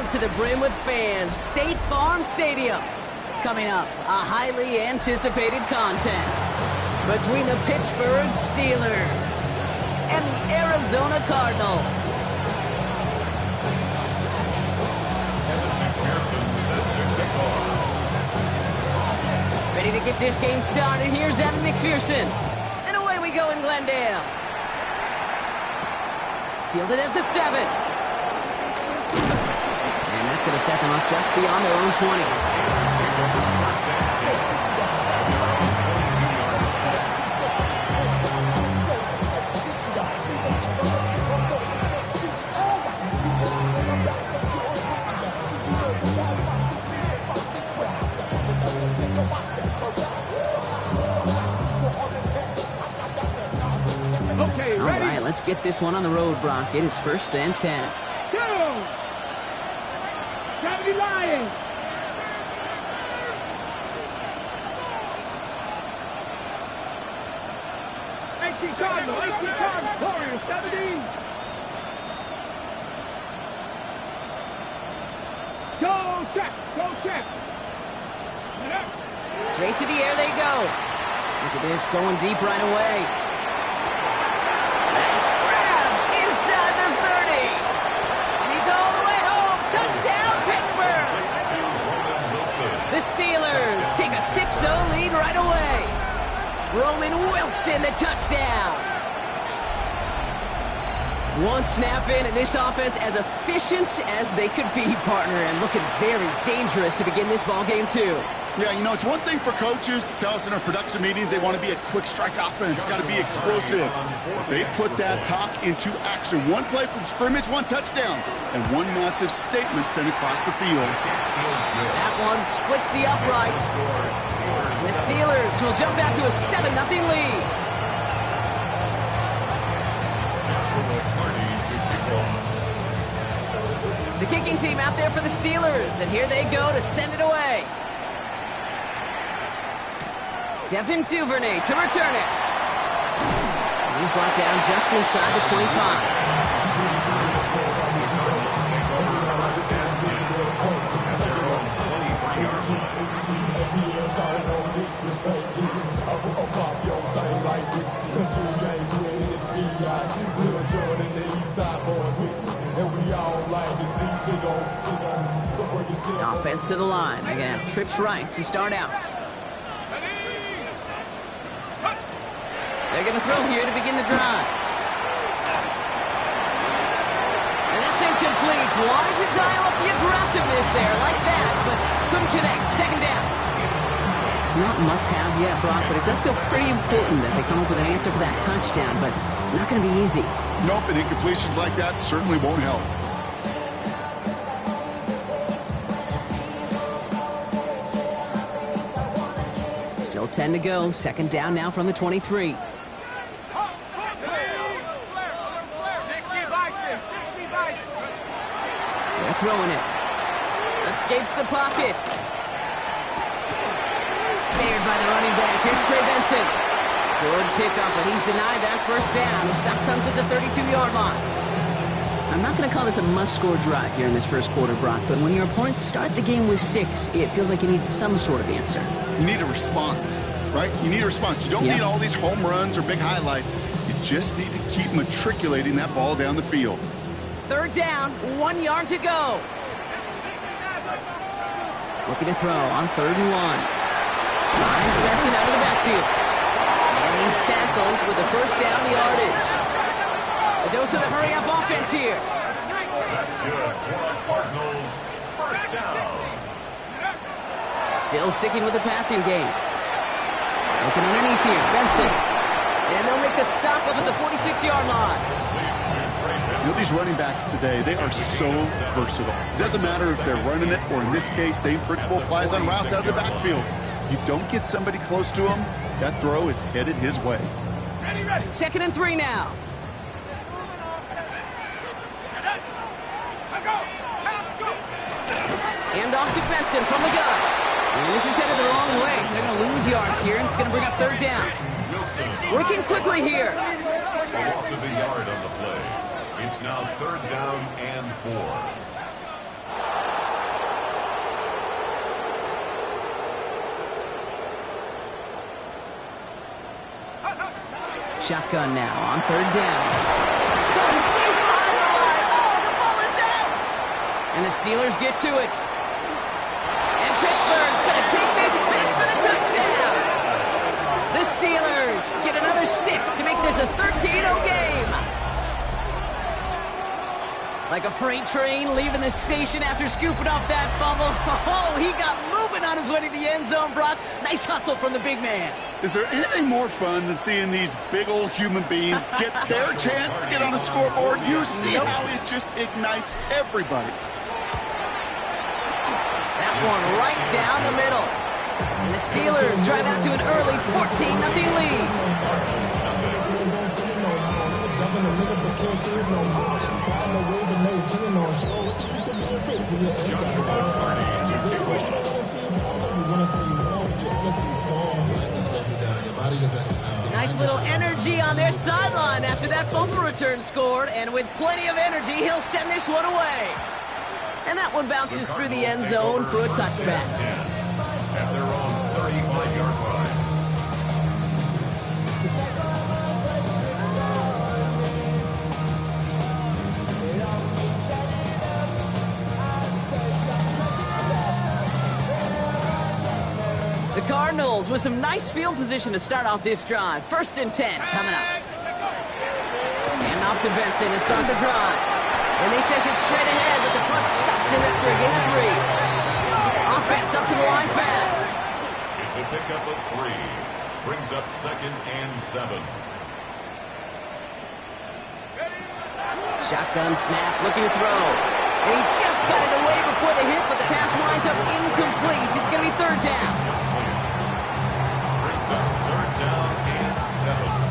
filled to the brim with fans. State Farm Stadium. Coming up, a highly anticipated contest between the Pittsburgh Steelers and the Arizona Cardinals. Ready to get this game started. Here's Evan McPherson. And away we go in Glendale. Fielded at the 7. And that's going to set them up just beyond their own 20s. Okay, ready? All right, let's get this one on the road, Brock. It is 1st and 10. Go! Gravity Lions! Cardinals, Warriors, 17. Go check. Straight to the air they go. Look at this, going deep right away. That's grabbed inside the 30. And he's all the way home. Touchdown, Pittsburgh. The Steelers take a 6-0 lead right away. Roman Wilson, the touchdown. One snap in, and this offense as efficient as they could be, partner, and looking very dangerous to begin this ball game too. Yeah, you know, it's one thing for coaches to tell us in our production meetings they want to be a quick strike offense, got to be explosive. They put that talk into action. One play from scrimmage, one touchdown, and one massive statement sent across the field. That one splits the uprights. And the Steelers will jump out to a 7-0 lead. The kicking team out there for the Steelers, and here they go to send it away. Devin Duvernay to return it. He's brought down just inside the 25. Offense to the line. They're going to have trips right to start out. They're going to throw here to begin the drive. And that's incomplete. Wanted to dial up the aggressiveness there like that, but couldn't connect. 2nd down. Not must-have yet, Brock, but it does feel pretty important that they come up with an answer for that touchdown, but not going to be easy. Nope, and incompletions like that certainly won't help. Still 10 to go. 2nd down now from the 23. They're throwing it. Escapes the pocket. Snared by the running back. Here's Trey Benson. Good pickup, but he's denied that 1st down. The stop comes at the 32-yard line. I'm not going to call this a must-score drive here in this 1st quarter, Brock, but when your opponents start the game with 6, it feels like you need some sort of answer. You need a response, right? You need a response. You don't need all these home runs or big highlights. You just need to keep matriculating that ball down the field. 3rd down, 1 yard to go. Looking to throw on 3rd and 1. Finds Benson out of the backfield. And he's tackled with the 1st down yardage. A dose of the hurry-up offense here. That's good. Cardinals, 1st down. Still sticking with the passing game. Looking underneath here, Benson. And they'll make a stop up at the 46-yard line. You know, these running backs today, they are so versatile. It doesn't matter if they're running it, or in this case, same principle applies on routes out of the backfield. You don't get somebody close to him, that throw is headed his way. 2nd and 3 now. Hand off to Benson from the gun. And this is headed the wrong way. They're going to lose yards here, and it's going to bring up 3rd down. Working quickly here. A loss of a yard on the play. It's now 3rd down and 4. Shotgun now on third down. Going deep behind the line. Oh, the ball is out! And the Steelers get to it. And Pittsburgh's going to take this back for the touchdown. The Steelers get another 6 to make this a 13-0 game. Like a freight train leaving the station after scooping off that fumble. Oh, he got moving on his way to the end zone, Brock. Nice hustle from the big man. Is there anything more fun than seeing these big old human beings get their chance to get on the scoreboard? You see how it just ignites everybody. That one right down the middle. And the Steelers drive out to an early 14-0 lead. Nice little energy on their sideline after that fumble return scored, and with plenty of energy, he'll send this one away. And that one bounces through the end zone for a touchback. At their own 35-yard line. The Cardinals with some nice field position to start off this drive. 1st and 10 coming up. And off to Benson to start the drive. And they sent it straight ahead, but the front stops him after a gain of 3. Offense up to the line fast. It's a pickup of 3. Brings up 2nd and 7. Shotgun snap, looking to throw. And he just got it away before the hit, but the pass winds up incomplete. It's going to be 3rd down. Brings up 3rd down and 7.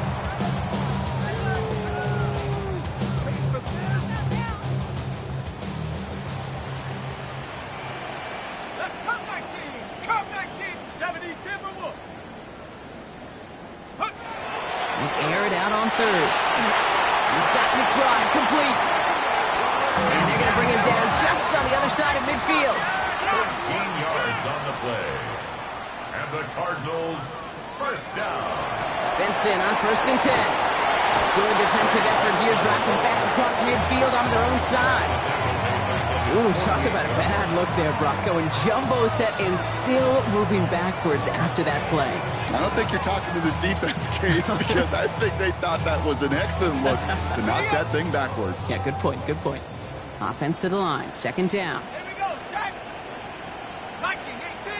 Air it out on 3rd. He's got McBride complete. And they're going to bring him down just on the other side of midfield. 13 yards on the play. And the Cardinals, 1st down. Benson on 1st and 10. Good defensive effort here. Drives him back across midfield on their own side. Ooh, talk about a bad look there, Brock. Going jumbo set and still moving backwards after that play. I don't think you're talking to this defense, Kate, because I think they thought that was an excellent look to knock that thing backwards. Yeah, good point, good point. Offense to the line, 2nd down. Here we go, set. Viking 18.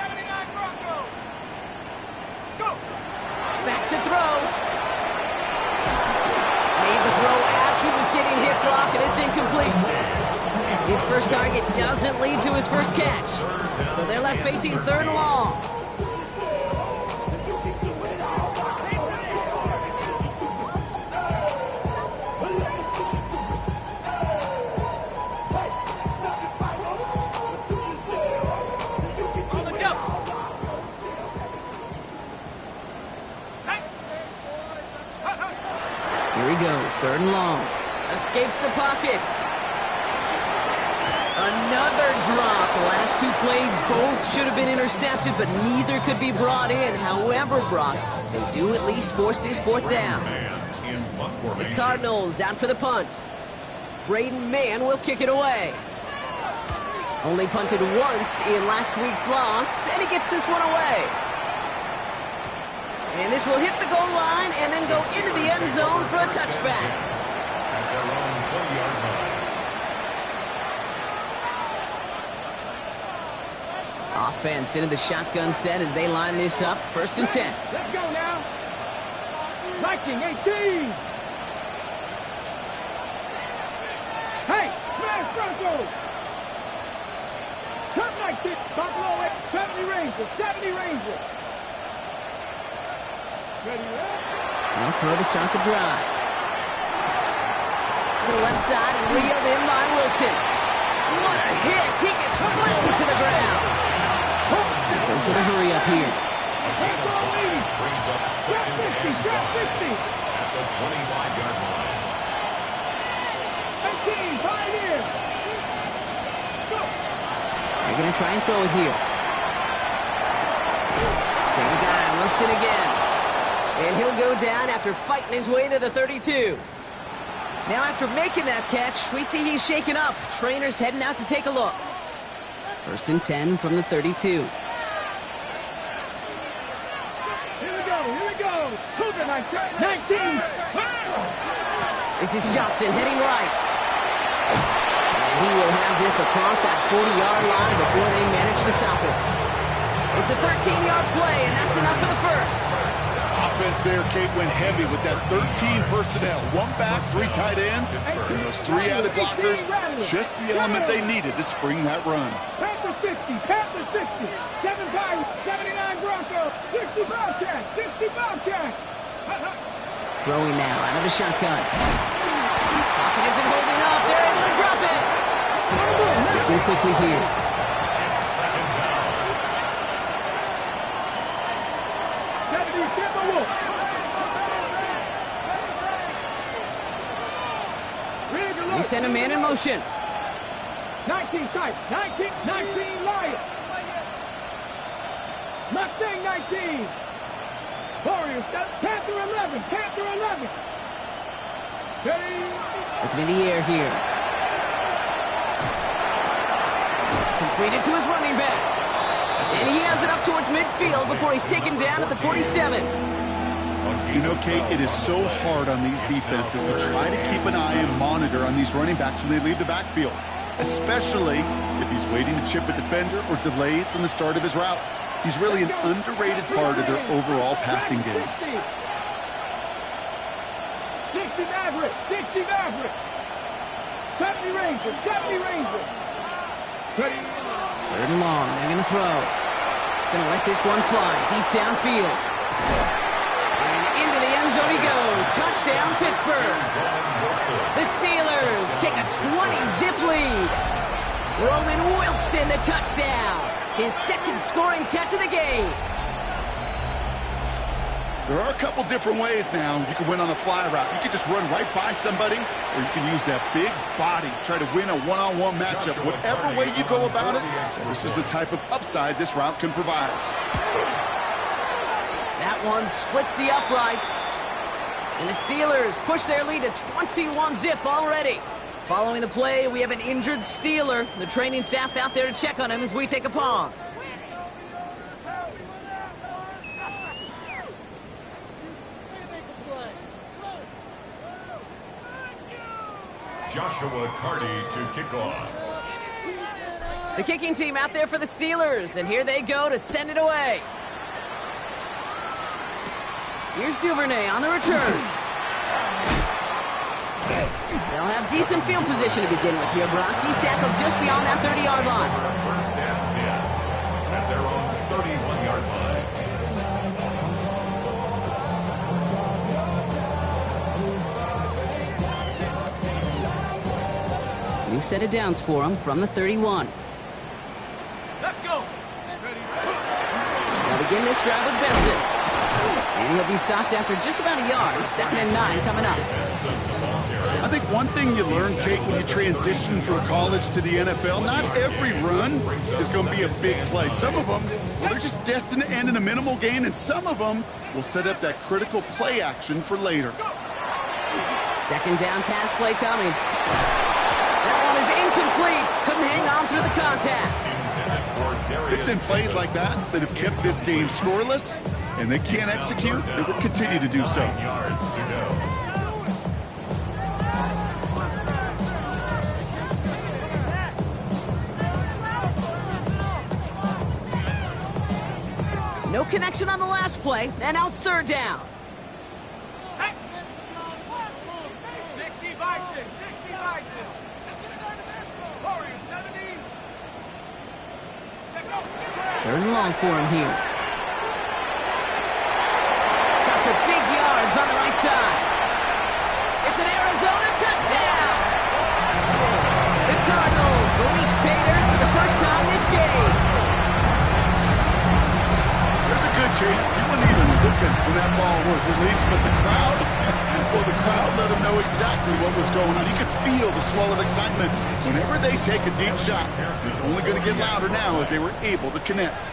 79 Broncos. Let's go. Back to throw. Made the throw as he was getting hit, Brock, and it's incomplete. His first target doesn't lead to his first catch. So they're left facing 3rd and long. Here he goes, 3rd and long. Escapes the pocket. Another drop. The last 2 plays both should have been intercepted, but neither could be brought in. However, Brock, they do at least force this 4th down. The Cardinals out for the punt. Braden Mann will kick it away. Only punted once in last week's loss, and he gets this one away. And this will hit the goal line and then go into the end zone for a touchback. At their own 20-yard line. Offense into the shotgun set as they line this up. 1st and 10. Let's go now. Viking 18. Hey, smash Broncos. Cut like this. Buffalo at 70 Rangers. 70 Rangers. Ready, Now throw to start the drive. To the left side and reeled in by Wilson. What a hit! He gets flattened to the ground. Goes to the hurry up here. Brings up 2nd and 5 at the 25-yard line. 18, 5 in. Go. They're going to try and throw it here. Same guy, Wilson again. And he'll go down after fighting his way to the 32. Now after making that catch, we see he's shaken up. Trainer's heading out to take a look. 1st and 10 from the 32. Here we go. Cougar 19. This is Johnson heading right. And he will have this across that 40-yard line before they manage to stop him. It's a 13-yard play, and that's enough for the first. Offense there, Kate, went heavy with that 13 personnel. 1 back, 3 tight ends, and those 3 added blockers. Just the element they needed to spring that run. Panthers 60, 7 Pirates, 79 Broncos, 60 Bobcats, 60 Bobcats. Throwing now out of the shotgun. Pocket isn't holding up. They're able to drop it. Thinking quickly here. We send a man in motion. 19 tight, 19 Lions. Mustang 19. Warriors, Panther 11. Looking in the air here. Completed to his running back. And he has it up towards midfield before he's taken down at the 47. You know, Kate, it is so hard on these defenses to try to keep an eye and monitor on these running backs when they leave the backfield, especially if he's waiting to chip a defender or delays in the start of his route. He's really an underrated part of their overall passing game. 60 Maverick. 70 Rangers. Ready. 3rd and long. They're going to throw. Going to let this one fly deep downfield. And into the end zone he goes. Touchdown, Pittsburgh. The Steelers take a 20-zip lead. Roman Wilson, the touchdown. His 2nd scoring catch of the game. There are a couple different ways now. You can win on a fly route. You can just run right by somebody, or you can use that big body, try to win a one-on-one matchup. Whatever way you go about it, this is the type of upside this route can provide. That one splits the uprights. And the Steelers push their lead to 21-zip already. Following the play, we have an injured Steeler. The training staff out there to check on him as we take a pause. Joshua Carty to kick off. The kicking team out there for the Steelers, and here they go to send it away. Here's Duvernay on the return. They'll have decent field position to begin with here, Brock. He's tackled just beyond that 30-yard line. 1st and 10 at their own 31-yard line. New set of downs for him from the 31. Let's go. They'll begin this drive with Benson. And he'll be stopped after just about a yard. 2nd and 9 coming up. I think one thing you learn, Kate, when you transition from college to the NFL, not every run is going to be a big play. Some of them, well, they're just destined to end in a minimal gain, and some of them will set up that critical play action for later. 2nd down pass play coming. That one is incomplete. Couldn't hang on through the contact. It's been plays like that that have kept this game scoreless, and they can't execute. They will continue to do so. Yards to go. No connection on the last play, and now it's 3rd down. 60 Bison. Warriors 70. 3rd and long for him here. Got for big yards on the right side. It's an Arizona touchdown. The Cardinals reach pay dirt for the first time this game. There's a good chance he wasn't even looking when that ball was released, but the crowd, well, the crowd let him know exactly what was going on. You could feel the swell of excitement. Whenever they take a deep shot, it's only going to get louder now as they were able to connect.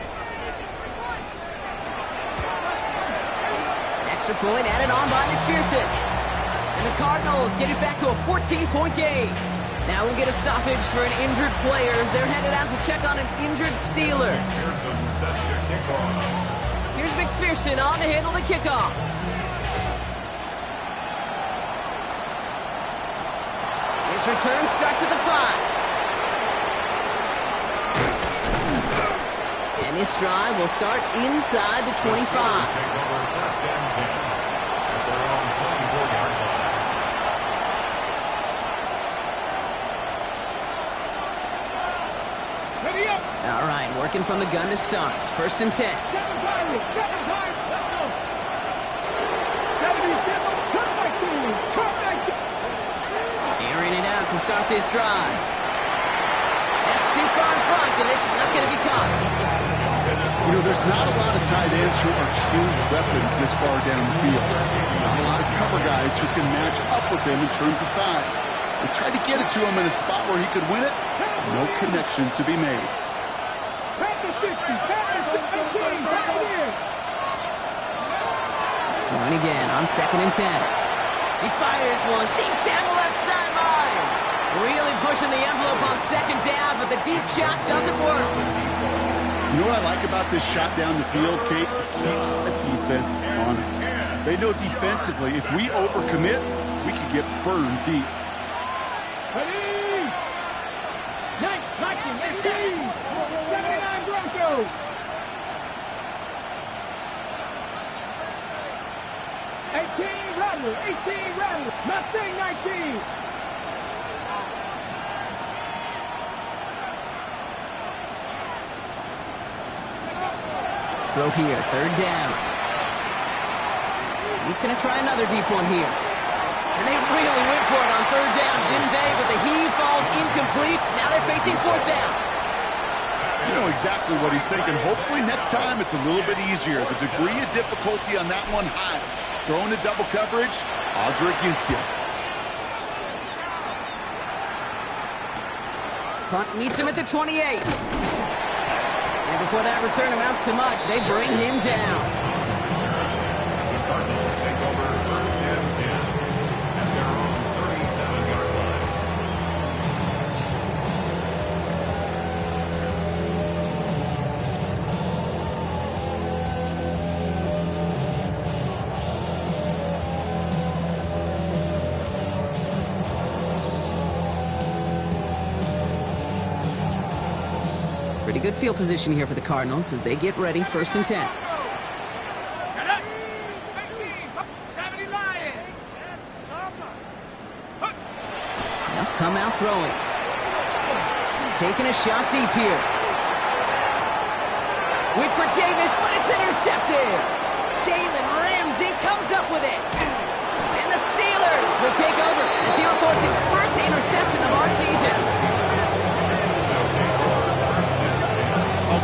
Next Extra point added on by McPherson. And the Cardinals get it back to a 14-point game. Now we'll get a stoppage for an injured player as they're headed out to check on an injured Steeler. McPherson set to kick off. Here's McPherson on to handle the kickoff. This return starts at the 5. And this drive will start inside the 25. Take over first and 10 at their own 24-yard line. Ready up. All right, working from the gun to start. First and 10. 7 time. Let's go. 77. Perfect. Airing it out to start this drive. That's too far in front, and it's not going to be caught. You know, there's not a lot of tight ends who are true weapons this far down the field. Not a lot of cover guys who can match up with him in terms of size. They tried to get it to him in a spot where he could win it. No connection to be made. Panther 60. Panther 18. BigQadeer. Throwing again on second and 10. He fires one deep down the left sideline. Really pushing the envelope on second down, but the deep shot doesn't work. You know what I like about this shot down the field, Kate? It keeps a defense honest. They know defensively, if we overcommit, we could get burned deep. Ready. 79 Broncos. 18 Rattler. Mustang 19. Throw here, third down. He's going to try another deep one here. And they really went for it on third down, didn't they? But the heave falls incomplete. Now they're facing fourth down. You know exactly what he's thinking. Hopefully next time it's a little bit easier. The degree of difficulty on that one high. Throwing to double coverage, odds are against you. Punt meets him at the 28. And before that return amounts to much, they bring him down. The Cardinals take over first and 10 at their own 37-yard line. Pretty good field position here for the Cardinals as they get ready, first and 10. Shut up. 18. 70 Lions. Now come out throwing. Taking a shot deep here. Wait for Davis, but it's intercepted. Jalen Ramsey comes up with it. And the Steelers will take over as he records his first interception of our season.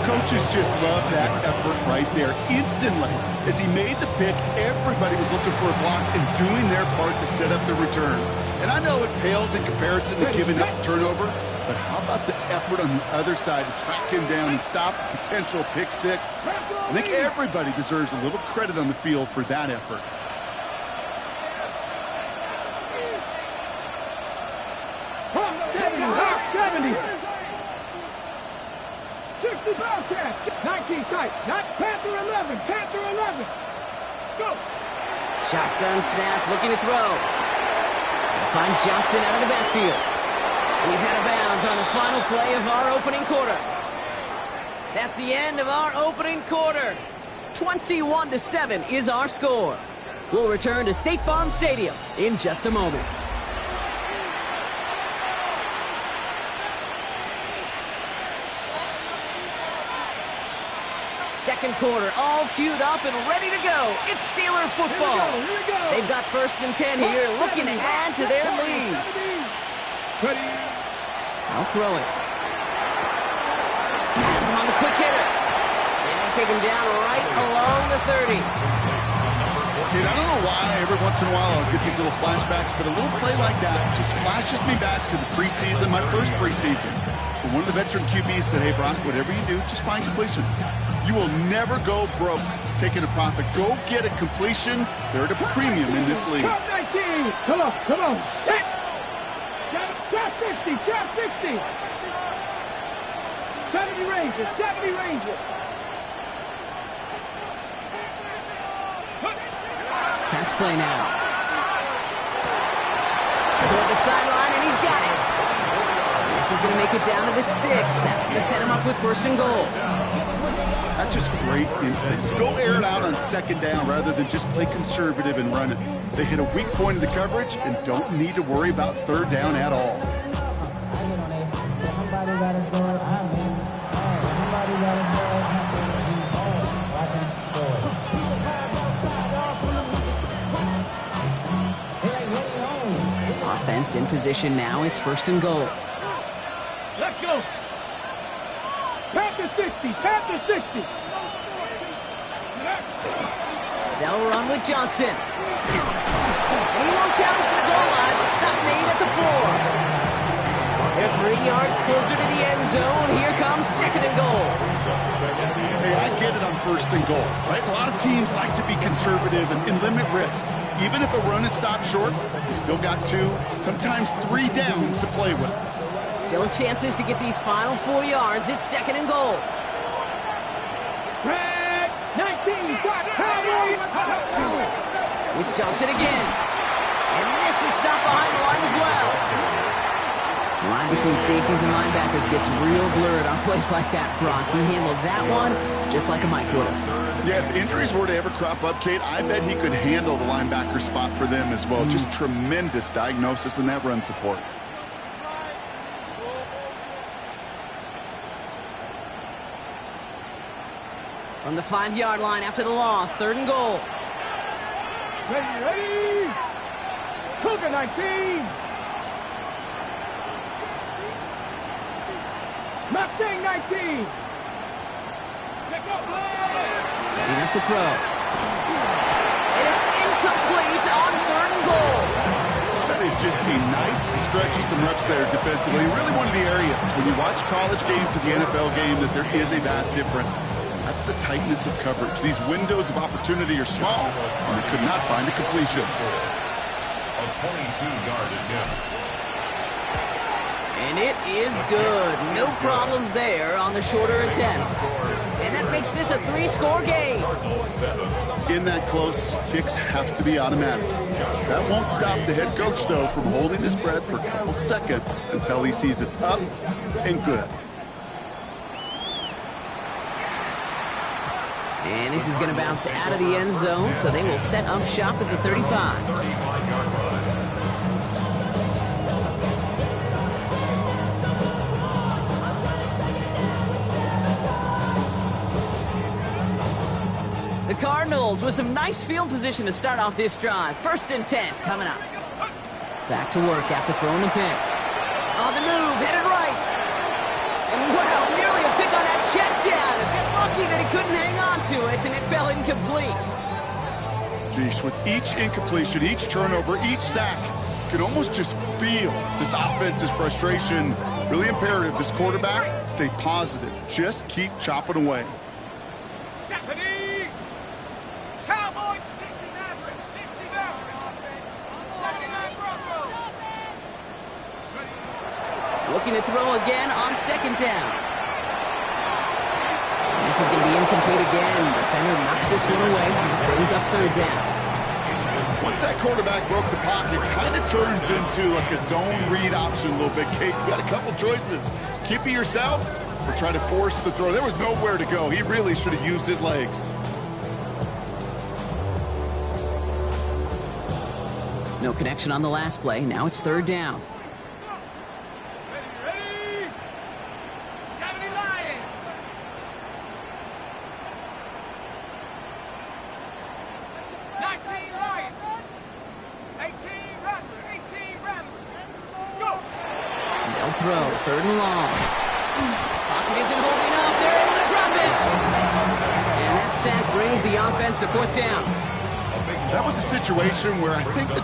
Coaches just love that effort right there. Instantly, as he made the pick, everybody was looking for a block and doing their part to set up the return. And I know it pales in comparison to giving up the turnover, but how about the effort on the other side to track him down and stop a potential pick six? I think everybody deserves a little credit on the field for that effort. Hawk 70. 60 Bobcats. 19 tight. Not Panther 11. Let's go. Shotgun snap, looking to throw. They'll find Johnson out of the backfield. And he's out of bounds on the final play of our opening quarter. That's the end of our opening quarter. 21-7 is our score. We'll return to State Farm Stadium in just a moment. Second quarter, all queued up and ready to go. It's Steeler football. Here we go. They've got first and 10 here, looking to add to their lead. Ready. I'll throw it. Pass him on the quick hitter. And they take him down right along the 30. Kid, I don't know why every once in a while I'll get these little flashbacks, but a little play like that just flashes me back to the preseason, my first preseason. But one of the veteran QBs said, hey, Brock, whatever you do, just find completions. You will never go broke taking a profit. Go get a completion. They're at a premium in this league. Top 19. Come on, come on. Hit. Shot 50, shot 60. 70 Rangers, 70 Rangers. Pass play now. Toward the sideline, and he's got it. This is going to make it down to the 6. That's going to set him up with 1st and goal. That's just great instincts. Go air it out on 2nd down rather than just play conservative and run it. They hit a weak point of the coverage and don't need to worry about 3rd down at all. Offense in position now. It's 1st and goal. Let's go. Panther 60, Panther 60. They'll run with Johnson. And he won't challenge for the goal line. The stop made at the 4. They're 3 yards closer to the end zone. Here comes 2nd and goal. Hey, I get it on 1st and goal, right? A lot of teams like to be conservative and limit risk. Even if a run is stopped short, you still got 2, sometimes 3 downs to play with. Still chances to get these final 4 yards. It's 2nd and goal. Red 19, shot, Cowboys. It's Johnson again. And this is stopped behind the line as well. The line between safeties and linebackers gets real blurred on plays like that, Brock. He handled that one just like a Mike would have. Yeah, if injuries were to ever crop up, Kate, I bet he could handle the linebacker spot for them as well. Just tremendous diagnosis in that run support. From the 5-yard line after the loss, 3rd and goal. Ready, ready. Cougar 19. Mustang 19. Setting up to throw. And it's incomplete on 3rd and goal. That is just a nice stretch of some reps there defensively. Really one of the areas when you watch college games to the NFL game that there is a vast difference. That's the tightness of coverage. These windows of opportunity are small, and they could not find a completion. A 22-yard attempt. And it is good. No problems there on the shorter attempt. And that makes this a 3-score game. In that close, kicks have to be automatic. That won't stop the head coach, though, from holding his breath for a couple seconds until he sees it's up and good. And this is going to bounce out of the end zone, so they will set up shop at the 35. 35-yard line. The Cardinals with some nice field position to start off this drive. 1st and 10 coming up. Back to work after throwing the pick. On the move, headed right. And wow, nearly a pick on that check down. A bit lucky that he couldn't hang on to it, and it fell incomplete. Geez, with each incompletion, each turnover, each sack, you can almost just feel this offense's frustration. Really imperative, this quarterback, stay positive. Just keep chopping away. Cowboys 60 Maverick, 60 Maverick, 79 Broncos. Looking to throw again on 2nd down. This is going to be incomplete again. Defender knocks this one away. Brings up 3rd down. Once that quarterback broke the pocket, it kind of turns into like a zone read option a little bit. Kate, you got a couple choices. Keep it yourself or try to force the throw. There was nowhere to go. He really should have used his legs. No connection on the last play. Now it's 3rd down. Ready, 70 Lions. 19 Lions. 18 Rattlers, 18 Rattlers. Go. They'll throw. 3rd and long. Pocket isn't holding up. They're able to drop it. And that sack brings the offense to 4th down. That was a situation where I think the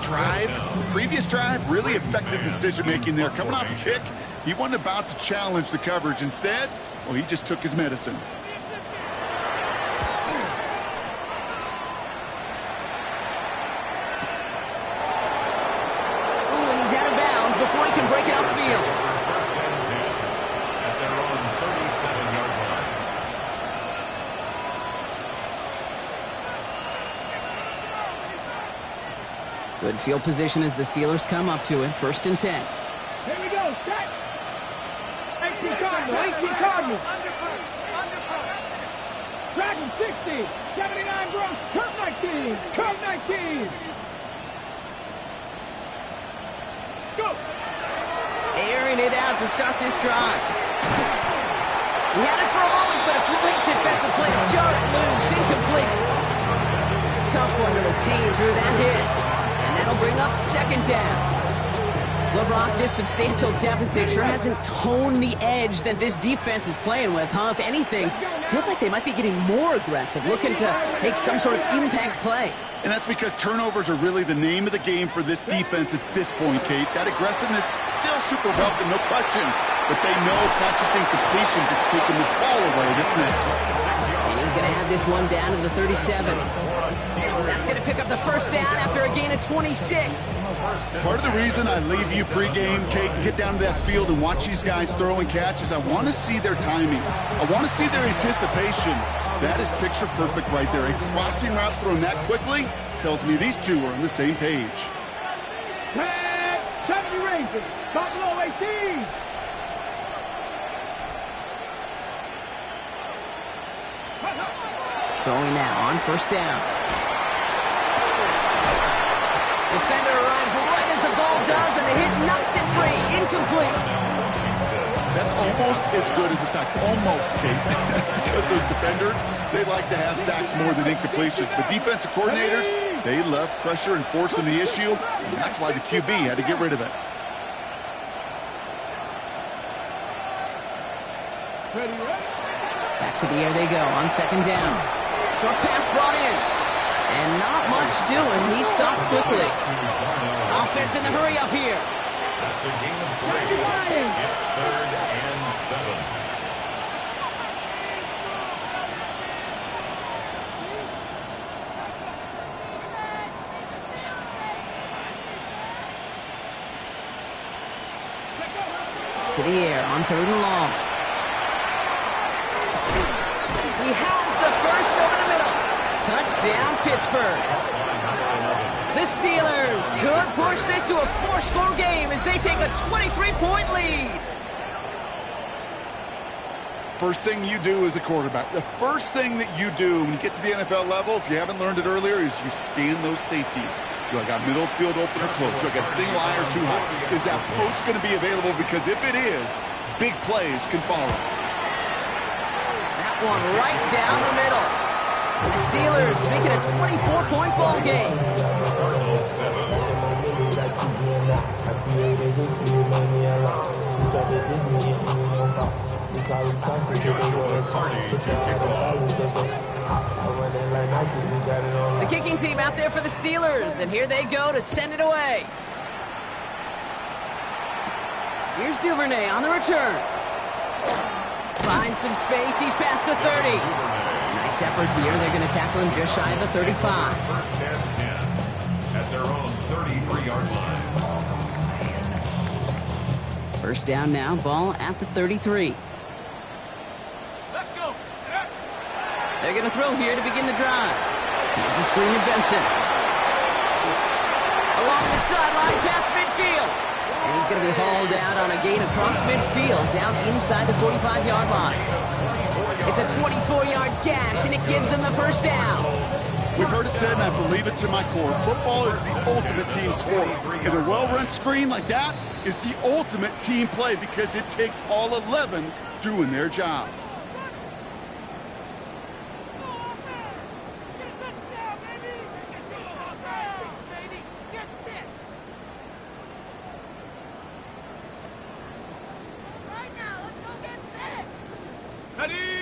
previous drive, really affected decision-making there. Coming off a kick, He wasn't about to challenge the coverage. Instead, well, he just took his medicine. Ooh, and he's out of bounds before he can break it upfield. First and 10 at their own 37-yard line. Good field position as the Steelers come up to it. First and 10. Here we go, set. 18 Cardinals. Dragon 60, 79 Bronx, curve 19. Scoop. Airing it out to start this drive. He had it for a moment, but a great defensive play to jar it loose. Incomplete. Tough one to retain through that hit. And that'll bring up second down. Well, Brock, this substantial deficit sure hasn't toned the edge that this defense is playing with, huh? If anything, feels like they might be getting more aggressive, looking to make some sort of impact play. And that's because turnovers are really the name of the game for this defense at this point, Kate. That aggressiveness still super welcome, no question. But they know it's not just incompletions, it's taking the ball away that's next. And he's going to have this one down to the 37. That's going to pick up the first down after a gain of 26. Part of the reason I leave you pregame, Kate, and get down to that field and watch these guys throw and catch is I want to see their timing. I want to see their anticipation. That is picture perfect right there. A crossing route thrown that quickly tells me these two are on the same page. 70 Rangers, Buffalo 18. Throwing now on first down. Defender arrives right as the ball does, and the hit knocks it free. Incomplete. That's almost as good as a sack. Almost, Kate. Because those defenders, they like to have sacks more than incompletions. But defensive coordinators, they love pressure and forcing the issue. And that's why the QB had to get rid of it. Back to the air they go on second down. Short pass brought in. And not much doing. He stopped quickly. Offense in the hurry up here. That's a gain of 3. It's 3rd and 7. To the air on 3rd and long. He has the first over the middle. Touchdown, Pittsburgh. The Steelers could push this to a 4-score game as they take a 23-point lead. First thing you do as a quarterback, the first thing that you do when you get to the NFL level, if you haven't learned it earlier, is you scan those safeties. Do I got middle field open or close? Do I got a single eye or too high? Is that post going to be available? Because if it is, big plays can follow. That one right down the middle. And the Steelers make it a 24-point ball game. The kicking team out there for the Steelers, and here they go to send it away. Here's Duvernay on the return. Finds some space, he's past the 30. Nice effort here, they're going to tackle him just shy of the 35. First and 10 at their own 33-yard line. First down now, ball at the 33. Let's go. They're going to throw here to begin the drive. Here's a screen to Benson. Along the sideline, past midfield. And he's going to be hauled out on a gain across midfield, down inside the 45-yard line. It's a 24-yard gash, and it gives them the first down. We've heard it said, and I believe it to my core, football is the ultimate team sport. And a well-run screen like that is the ultimate team play because it takes all 11 doing their job.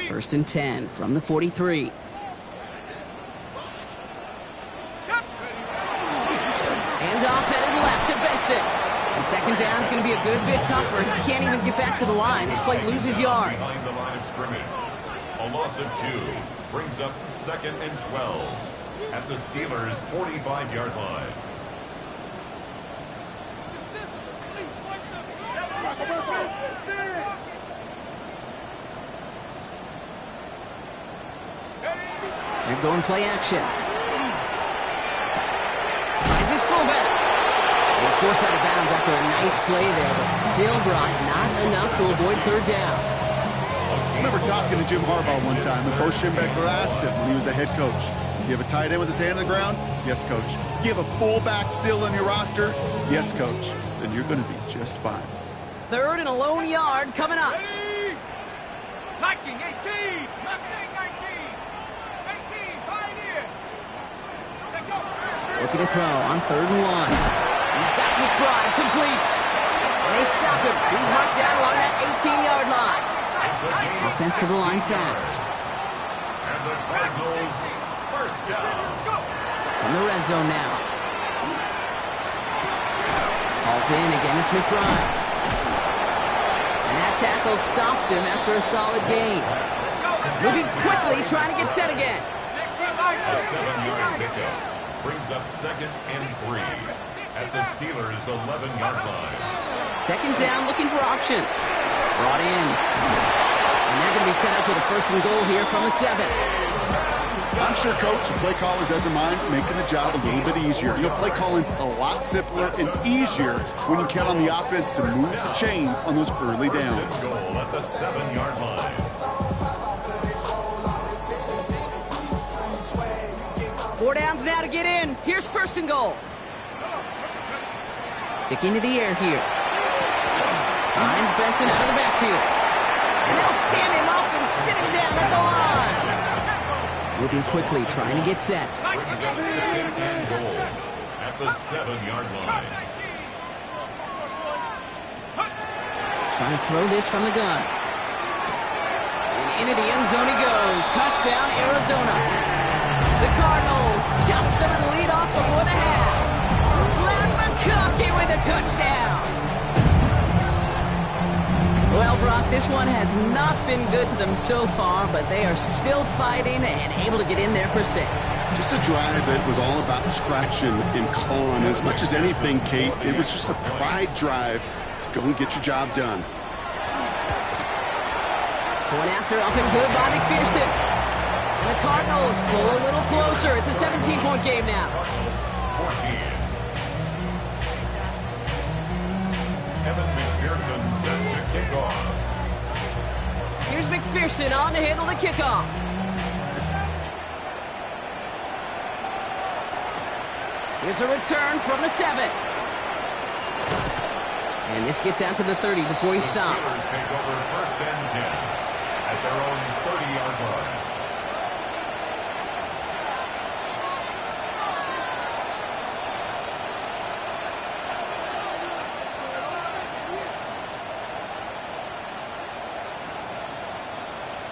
First and 10 from the 43. Handoff headed left to Benson. And Second down is going to be a good bit tougher. He can't even get back to the line. This play loses yards. Behind the line of scrimmage. A loss of 2 brings up 2nd and 12 at the Steelers' 45-yard line. They're going play action. It's his fullback. He's forced out of bounds after a nice play there, but still brought not enough to avoid third down. I remember talking to Jim Harbaugh one time, and Coach Schembechler asked him when he was a head coach, "Do you have a tight end with his hand on the ground?" "Yes, Coach." "Do you have a fullback still on your roster?" "Yes, Coach." "Then you're going to be just fine." Third and a lone yard coming up. Viking 18, Mustang 19, 18, Pioneer. Looking to throw on 3rd and 1. He's got McBride complete. And they stop him. He's marked down along that 18-yard line. Offense to the line fast. And the Cardinals first down. In the red zone now. Hauled in again, it's McBride. And that tackle stops him after a solid gain. Moving quickly, trying to get set again. A 7-yard pickup brings up 2nd and 3 at the Steelers' 11-yard line. Second down, looking for options. Brought in. And they're going to be set up with a 1st and goal here from the 7. I'm sure Coach, the play caller, doesn't mind making the job a little bit easier. You know, play calling's a lot simpler and easier when you count on the offense to move the chains on those early downs. Goal at the 7-yard line. 4 downs now to get in. Here's 1st and goal. Sticking to the air here. Finds Benson out of the backfield. And they'll stand him up and sit him down at the line. Moving quickly, trying to get set. Brings up 2nd and goal at the 7-yard line. Trying to throw this from the gun. And into the end zone he goes. Touchdown, Arizona. The Cardinals chop some of the lead off before the half. Len McConkey with a touchdown. Well, Brock, this one has not been good to them so far, but they are still fighting and able to get in there for 6. Just a drive that was all about scratching and clawing. As much as anything, Kate, it was just a pride drive to go and get your job done. Going after up and good by McPherson. And the Cardinals pull a little closer. It's a 17-point game now. 14. Evan McPherson set to kick off. Here's McPherson on to handle the kickoff. Here's a return from the 7. And this gets out to the 30 before he stops. Steelers take over 1st and 10 at their own 30-yard line.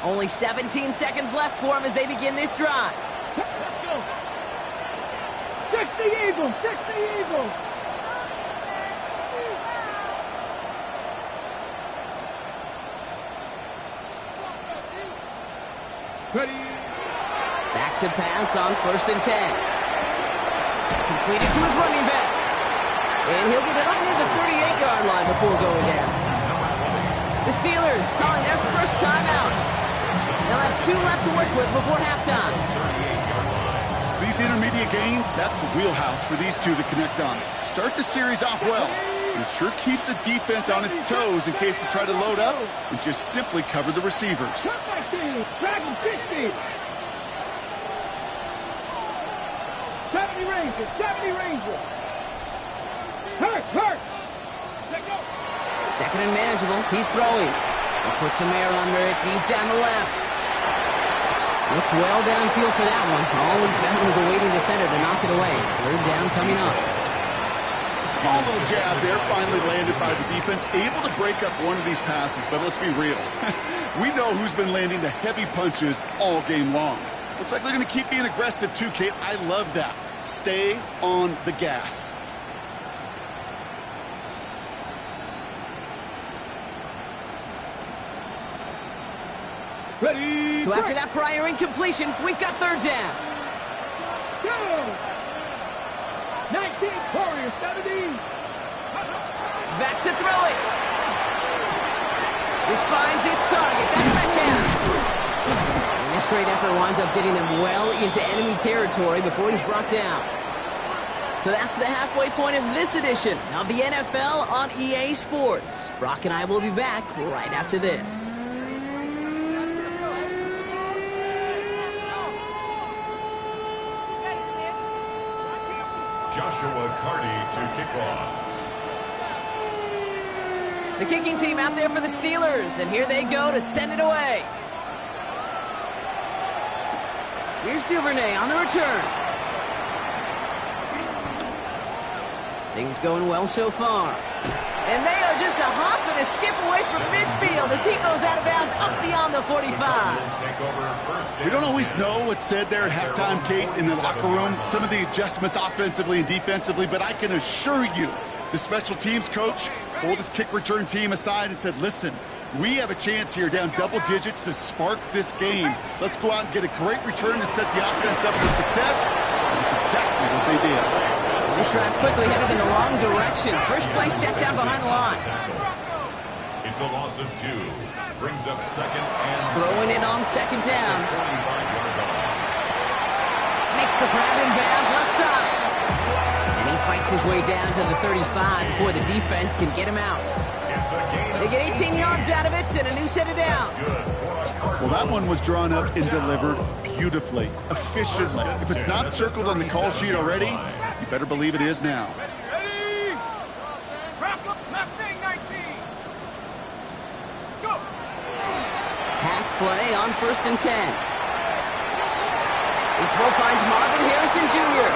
Only 17 seconds left for him as they begin this drive. Let's go. 60 Eagles, 60 Eagles. Ready. Back to pass on 1st and 10. Completed to his running back. And he'll get it up near the 38-yard line before going down. The Steelers calling their first timeout. They'll have 2 left to work with before halftime. These intermediate gains, that's the wheelhouse for these two to connect on. Start the series off well. It sure keeps the defense on its toes in case they try to load up and just simply cover the receivers. Dragon 60. 70 Rangers, 70 Rangers. Hurt. Let go. 2nd and manageable. He's throwing. He puts some air under it deep down the left. Looked well downfield for that one. All he found was a waiting defender to knock it away. 3rd down coming up. A small little jab there finally landed by the defense. Able to break up one of these passes, but let's be real. We know who's been landing the heavy punches all game long. Looks like they're going to keep being aggressive too, Kate. I love that. Stay on the gas. Ready, So after that prior incompletion, we've got third down. go! 19, Warriors, 17. Back to throw it. This finds its target. That's Metcalf. And this great effort winds up getting him well into enemy territory before he's brought down. So that's the halfway point of this edition of the NFL on EA Sports. Brock and I will be back right after this. Joshua Carty to kick off. The kicking team out there for the Steelers, and here they go to send it away. Here's Duvernay on the return. Things going well so far. And they are just a hop and a skip away from midfield as he goes out of bounds up beyond the 45. We don't always know what's said there at halftime, Kate, in the locker room. Some of the adjustments offensively and defensively, but I can assure you the special teams coach pulled his kick return team aside and said, listen, we have a chance here down double digits to spark this game. Let's go out and get a great return to set the offense up for success. That's exactly what they did. This drive's quickly headed in the wrong direction. First play set down behind the line. It's a loss of 2. Brings up second and Throwing it on second down. 45-yard line. Makes the grab in bounds left side. And he fights his way down to the 35 before the defense can get him out. It's a gain They get 18 yards out of it and a new set of downs. Well, that one was drawn up and delivered beautifully, efficiently. If it's not circled on the call sheet already, you better believe it is now. Ready, wrap up, Mustang 19. Go! Pass play on 1st and 10. This throw finds Marvin Harrison Jr.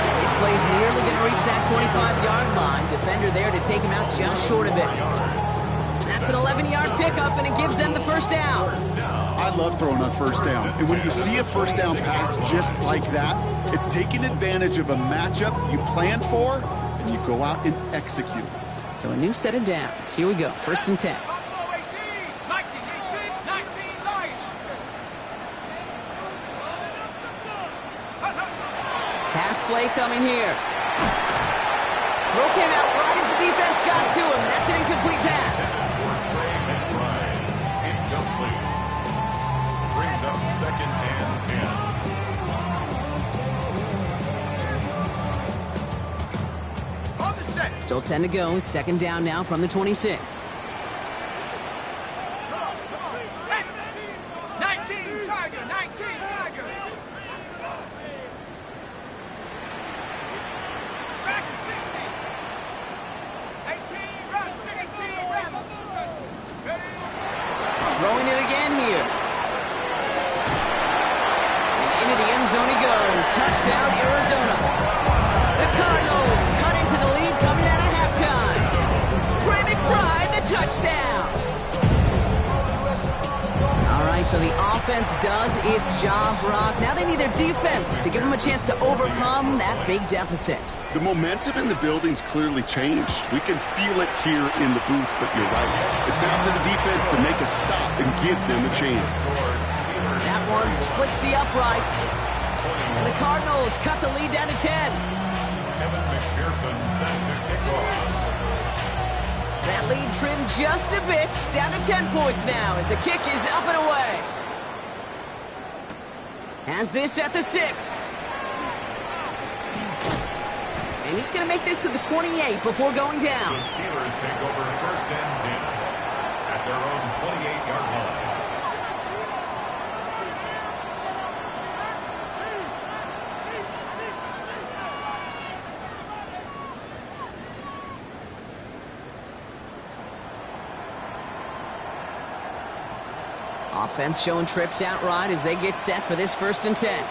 And this play is nearly going to reach that 25-yard line. Defender there to take him out just short of it. That's an 11-yard pickup, and it gives them the first down. I love throwing on first down. And when you see a first down pass just like that, it's taking advantage of a matchup you planned for, and you go out and execute. So a new set of downs. Here we go. 1st and 10. 18, 19, Lions. Pass play coming here. Throw came out right as the defense got to him. That's an incomplete pass. incomplete. Brings up second and 10. On the set. Still 10 to go. It's second down now from the 26. Set. 19, Tiger, 19, Tiger. Back at 60. 18, rush, 18, rush. Ready? Throwing it again here. And into the end zone he goes. Touchdown, Arizona. The Cardinals cut into the lead coming out of halftime. Trey McBride, the touchdown. All right, so the offense does its job, Brock. Now they need their defense to give them a chance to overcome that big deficit. The momentum in the building's clearly changed. We can feel it here in the booth, but you're right. It's now to the defense to make a stop and give them a chance. That one splits the uprights. And the Cardinals cut the lead down to 10. Kevin McPherson set to kick off. That lead trimmed just a bit, down to 10 points now as the kick is up and away. Has this at the 6. And he's going to make this to the 28 before going down. The Steelers take over first and 10 at their own 28-yard line. Offense showing trips out right as they get set for this 1st and 10.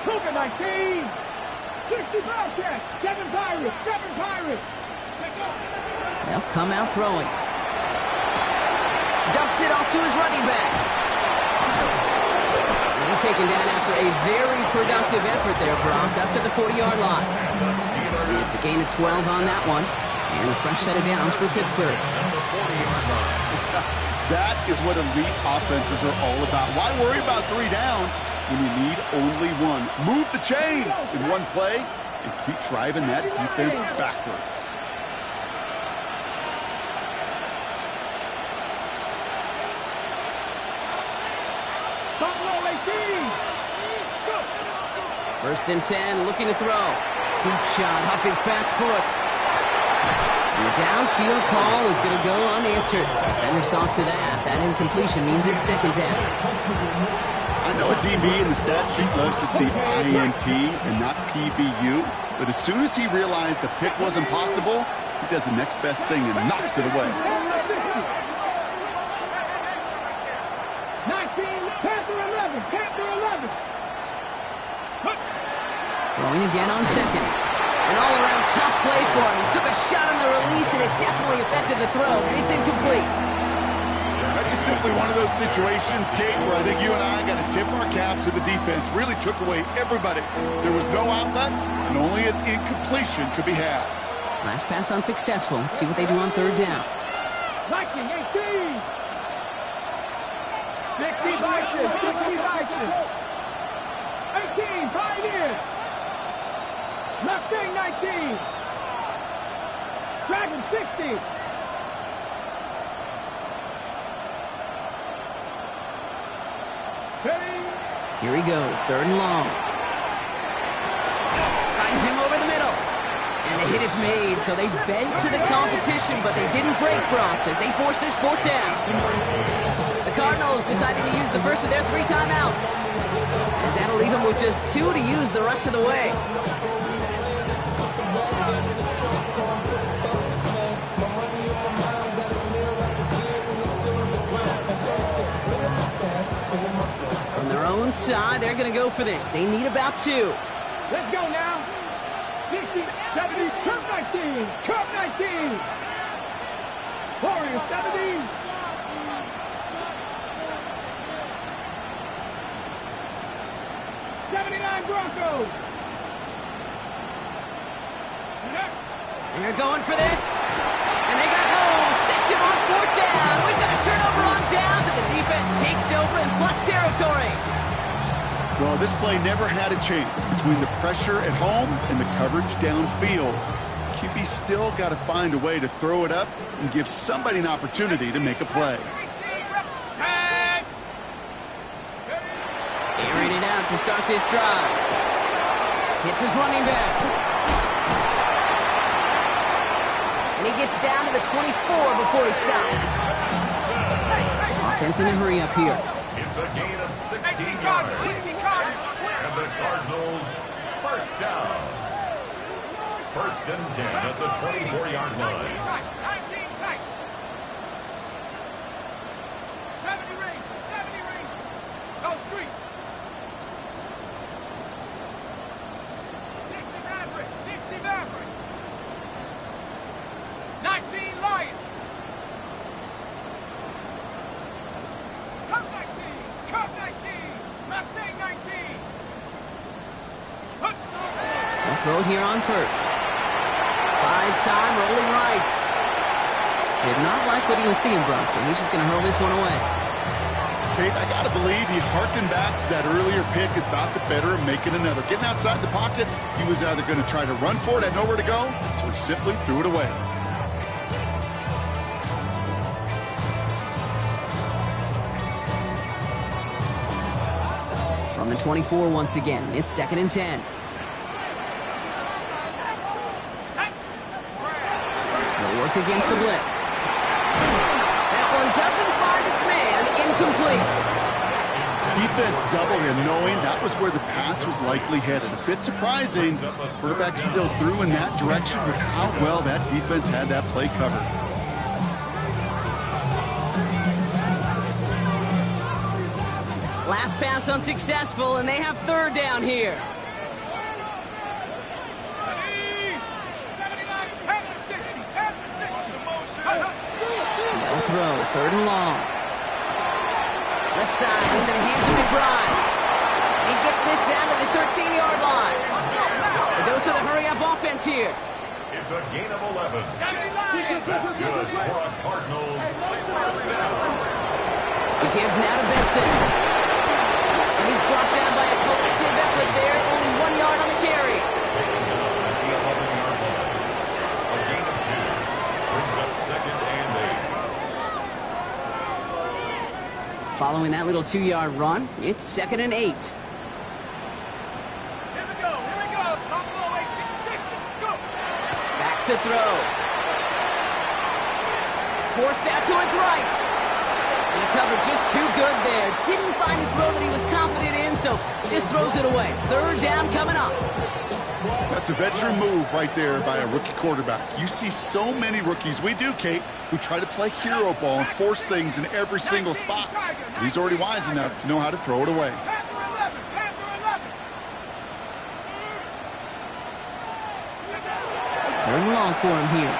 Cougar 19. 60 Bobcats. 7 Pirates. 7 Pirates. They'll come out throwing. Dumps it off to his running back. And he's taken down after a very productive effort there, Brock, up to the 40-yard line. And it's a gain of 12 on that one. And a fresh set of downs for Pittsburgh. That is what elite offenses are all about. Why worry about 3 downs when you need only 1? Move the chains in one play and keep driving that defense backwards. First and 10, looking to throw. Deep shot off his back foot. And the downfield call is going to go unanswered. Defender saw to that. That incompletion means it's second down. I know a DB in the stat sheet loves to see INT and not PBU, but as soon as he realized a pick wasn't possible, he does the next best thing and knocks it away. 19, Panther 11, Panther 11. Throwing again on second. An all-around tough play for him. He took a shot on the release, and it definitely affected the throw. It's incomplete. That's just simply one of those situations, Kate, where I think you and I got to tip our cap to the defense. Really took away everybody. There was no outlet, and only an incompletion could be had. Last pass unsuccessful. Let's see what they do on third down. 19, 18. 60 Vikings, 60 Vikings. 18, Pioneers. Mustang 19. Dragon 60. Here he goes, third and long. Finds him over the middle. And the hit is made, so they bent to the competition, but they didn't break, Brock, as they force this fourth down. The Cardinals deciding to use the first of their 3 timeouts, as that'll leave them with just 2 to use the rest of the way. From their own side, they're going to go for this. They need about 2. Let's go now. 60, 70, Curve 19, Curve 19. Warriors 70. Broncos. They're going for this. And they got home. Sacked him on fourth down. We've got a turnover on downs, and the defense takes over in plus territory. Well, this play never had a chance between the pressure at home and the coverage downfield. QB still got to find a way to throw it up and give somebody an opportunity to make a play. Airing it out to start this drive. Hits his running back. And he gets down to the 24 before he stops. Offense in a hurry up here. It's a gain of 16 yards. And the Cardinals first down. First and 10 at the 24-yard line. 19 tight. 70 range. 70 range. Go street. 60 Maverick. 60 Maverick. 19 Lion. Cup 19. Cup 19. Mustang 19. They'll throw here on first. Buys time, rolling right. Did not like what he was seeing, Bronson. He's just going to hurl this one away. Kate, I got to believe he harkened back to that earlier pick and thought the better of making another. Getting outside the pocket, he was either going to try to run for it, had nowhere to go, so he simply threw it away. From the 24 once again, it's second and 10. They'll work against the blitz. That one doesn't find its man. Incomplete. Defense doubled him, knowing that was where the pass was likely headed. A bit surprising. Quarterback still threw in that direction with how well that defense had that play covered. Last pass unsuccessful, and they have third down here. They'll throw, third and long. Left side into the hands of McBride. He gets this down to the 13-yard line. A dose of the hurry-up offense here. It's a gain of 11. That's good for a Cardinals first down. give now to Benson. And he's brought down by a collective effort there. Only 1 yard on the carry. Taken down at the 11-yard line. A gain of 2 brings up 2nd and 8. Following that little 2-yard run, it's 2nd and 8. Here we go. Buffalo 18, 60, go. Back to throw. Forced out to his right. And the cover just too good there. Didn't find a throw that he was confident in, so just throws it away. 3rd down coming up. That's a veteran move right there by a rookie quarterback. You see so many rookies, we do, Kate, who try to play hero ball and force things in every single spot. He's already wise enough to know how to throw it away. Panther 11. 3rd and long for him here.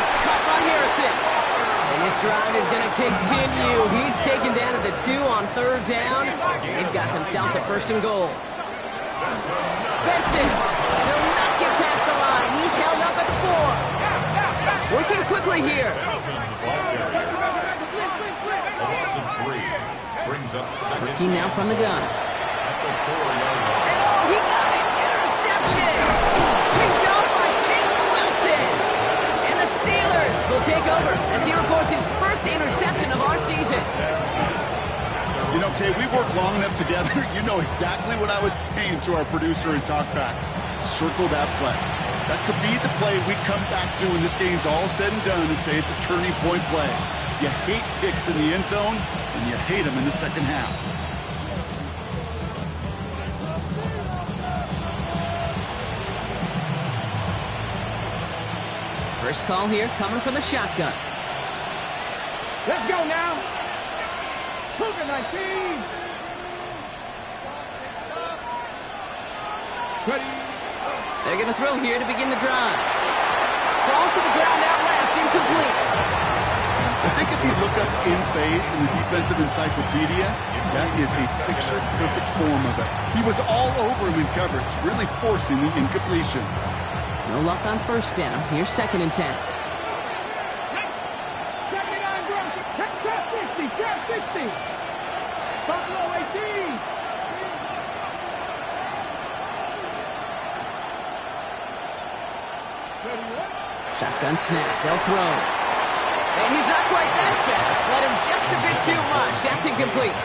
It's cut by Harrison. And this drive is going to continue. He's taken down at the 2 on 3rd down. They've got themselves a 1st and goal. Benson will not get past the line. He's held up at the 4. Working quickly here. A loss of 3 brings up 2nd. Working now from the gun. At the 4-yard line. And oh, he got it! Interception! Picked up by Peyton Wilson. And the Steelers will take over as he records his 1st interception of our season. You know, Kay, we worked long enough together. You know exactly what I was saying to our producer in talkback. Circle that play. That could be the play we come back to when this game's all said and done and say it's a turning point play. You hate picks in the end zone, and you hate them in the second half. First call here coming from the shotgun. Let's go now. Cougar 19. Ready. They're going to throw here to begin the drive. Falls to the ground out left, incomplete. I think if you look up in phase in the defensive encyclopedia, that is a picture-perfect form of it. He was all over him in coverage, really forcing the incompletion. No luck on 1st down. Here's 2nd and 10. 79 Broncos. Trap 60. Buffalo 18. Shotgun snap. They'll throw. And he's not quite that fast. Let him just a bit too much. That's incomplete.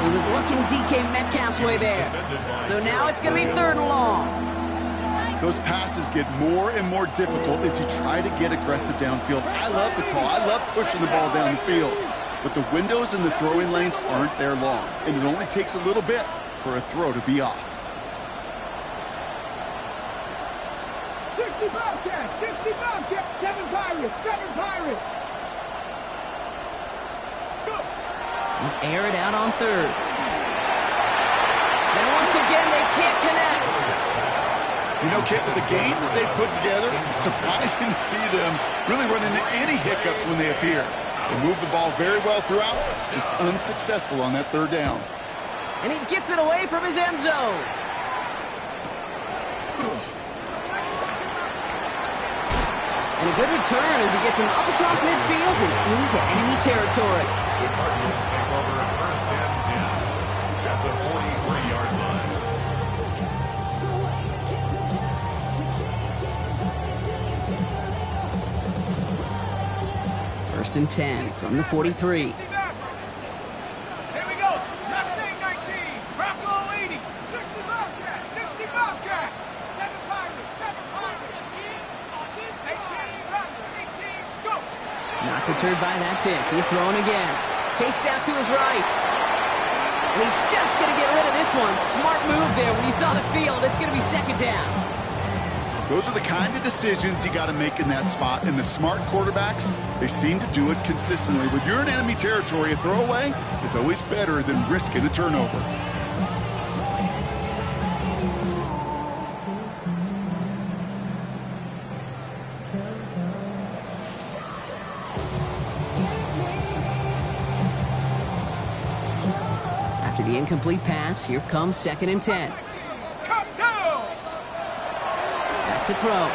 He was looking DK Metcalf's way there. So now it's going to be 3rd and long. Those passes get more and more difficult as you try to get aggressive downfield. I love the call. I love pushing the ball down the field. But the windows in the throwing lanes aren't there long, and it only takes a little bit for a throw to be off. 60 Bobcats. 60 Bobcats. 7 Pirates. Go. Air it out on 3rd. And once again, they can't connect. You know, Kit, with the game that they put together, it's surprising to see them really run into any hiccups when they appear. They move the ball very well throughout, just unsuccessful on that 3rd down. And he gets it away from his end zone. And a good return as he gets him up across midfield and into enemy territory. The Cardinals take over 1st and 10 at the 43-yard line. 1st and 10 from the 43. Here we go. Mustang 19. Bronco 80. 60 Bobcats. 60 Bobcats. 7 Pirates. 18 Bronco. 18. Go. Not deterred by that pick. He's throwing again. Chased out to his right. And he's just going to get rid of this one. Smart move there. When you saw the field, it's going to be 2nd down. Those are the kind of decisions you got to make in that spot. And the smart quarterbacks, they seem to do it consistently. When you're in enemy territory, a throwaway is always better than risking a turnover. After the incomplete pass, here comes 2nd and 10. Come down. Back to throw.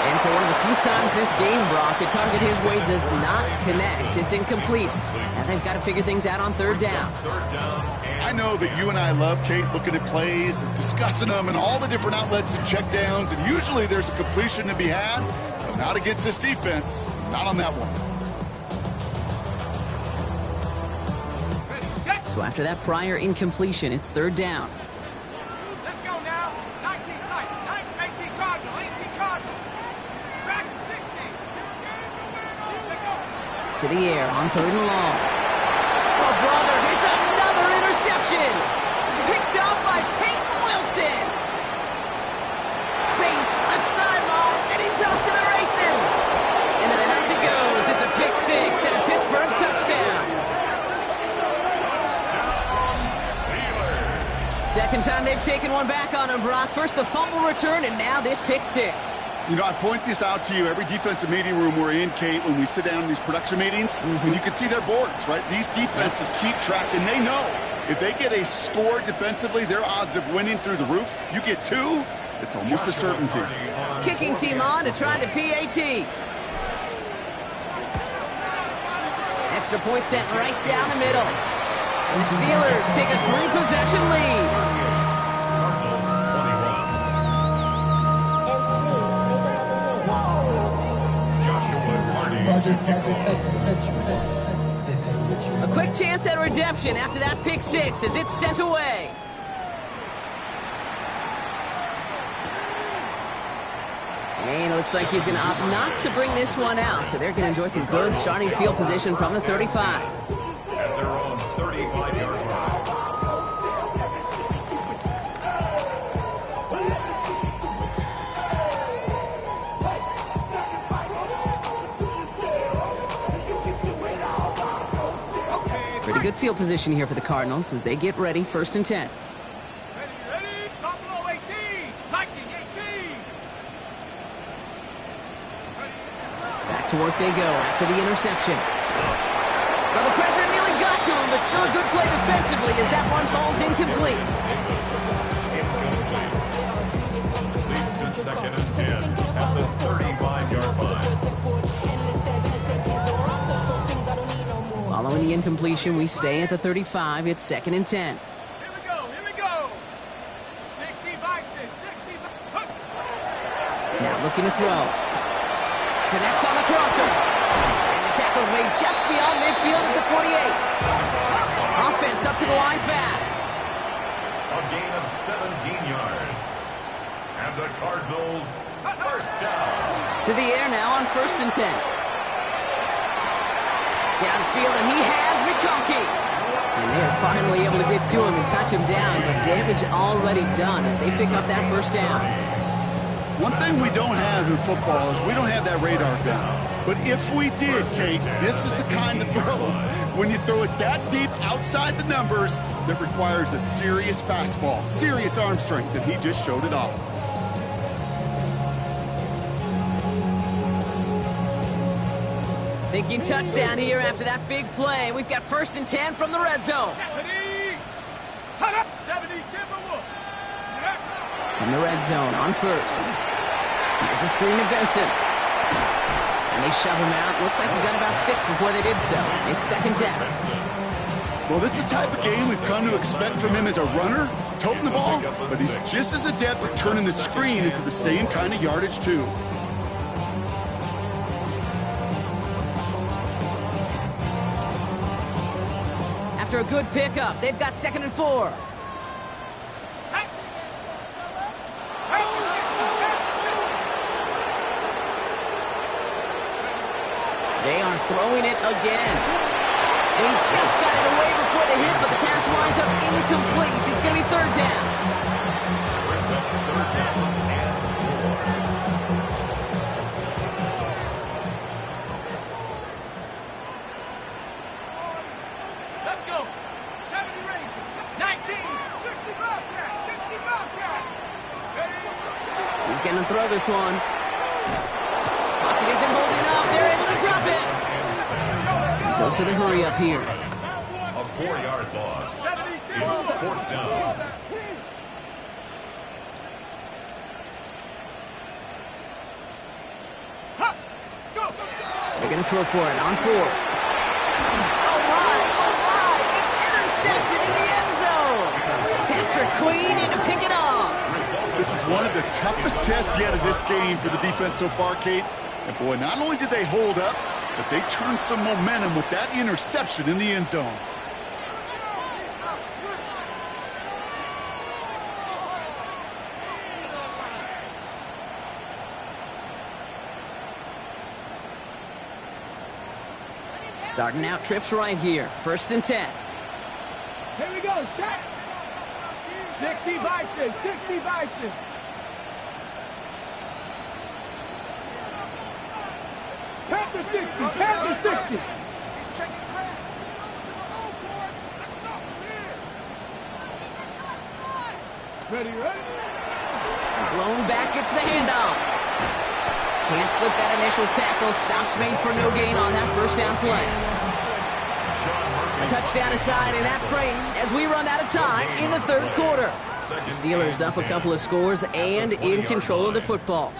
And For one of the few times this game, Brock, a target his way does not connect. It's incomplete. And they've got to figure things out on third down. I know that you and I love, Kate, looking at plays and discussing them and all the different outlets and checkdowns, and usually there's a completion to be had, but not against this defense. Not on that one. So after that prior incompletion, it's third down. Let's go now. 19 tight. 18 Cardinal. 18 Cardinal. Track 60. To the air on third and long. Oh, brother, it's another interception. Picked up by Peyton Wilson. Space, left sideline, and he's off to the races. Into the house it goes. It's a pick six and a Pittsburgh touchdown. Second time they've taken one back on him, Brock. First the fumble return, and now this pick six. You know, I point this out to you every defensive meeting room we're in, Kate, when we sit down in these production meetings, and you can see their boards, right? These defenses keep track, and they know if they get a score defensively, their odds of winning through the roof. You get two, it's almost a certainty. Kicking team on to try the PAT. Extra point sent right down the middle. And the Steelers take a three-possession lead. A quick chance at redemption after that pick six as it's sent away. And it looks like he's going to opt not to bring this one out, so they're going to enjoy some good starting field position from the 35. At their own 35-yard line. Pretty good field position here for the Cardinals as they get ready, 1st and 10. Ready. Buffalo 18. Viking 18. Back to work they go after the interception. Well, the pressure nearly got to him, but still a good play defensively as that one falls incomplete. Leads to 2nd and 10 at the 35-yard line. Following the incompletion, we stay at the 35. It's 2nd and 10. Here we go. 60 Bison. 60 Bison. Now looking to throw. Connects on the crosser. And the tackle's made just beyond midfield at the 48. Offense up to the line fast. A gain of 17 yards. And the Cardinals, first down. To the air now on 1st and 10. Downfield, and he has McConkey. And they are finally able to get to him and touch him down, but damage already done as they pick up that 1st down. One thing we don't have in football is we don't have that radar gun. But if we did, Kate, this is the kind of throw, when you throw it that deep outside the numbers, that requires a serious fastball, serious arm strength, and he just showed it off. Thinking touchdown here after that big play. We've got 1st and 10 from the red zone. 70 Timberwolves. From the red zone on 1st. Here's a screen to Benson. And they shove him out. Looks like he got about 6 before they did so. It's 2nd down. Well, this is the type of game we've come to expect from him as a runner, toting the ball, but he's just as adept at turning the screen into the same kind of yardage, too. After a good pickup, they've got 2nd and 4. They are throwing it again. They just got it away before the hit, but the pass winds up incomplete. It's going to be 3rd down. Brings up 3rd down and 4. Let's go. 70 Rangers. 19. 60 Bobcats. 60 Bobcats. He's going to throw this one. Pocket isn't holding up. They're able to drop it. Goes to the hurry up here. A 4-yard loss. It's 4th down. They're going to throw for it on 4. Oh my, it's intercepted in the end zone. Patrick Queen in to pick it off. This is one of the toughest tests yet of this game for the defense so far, Kate. And boy, not only did they hold up, but they turned some momentum with that interception in the end zone. Starting out trips right here. 1st and 10. Here we go, set. 60 Bison, 60 Bison. Panther 60, Panther 60. Ready, ready? Blown back, gets the handoff. Can't slip that initial tackle. Stops made for no gain on that 1st down play. A touchdown aside in that frame as we run out of time in the 3rd quarter. The Steelers up a couple of scores and in control of the football.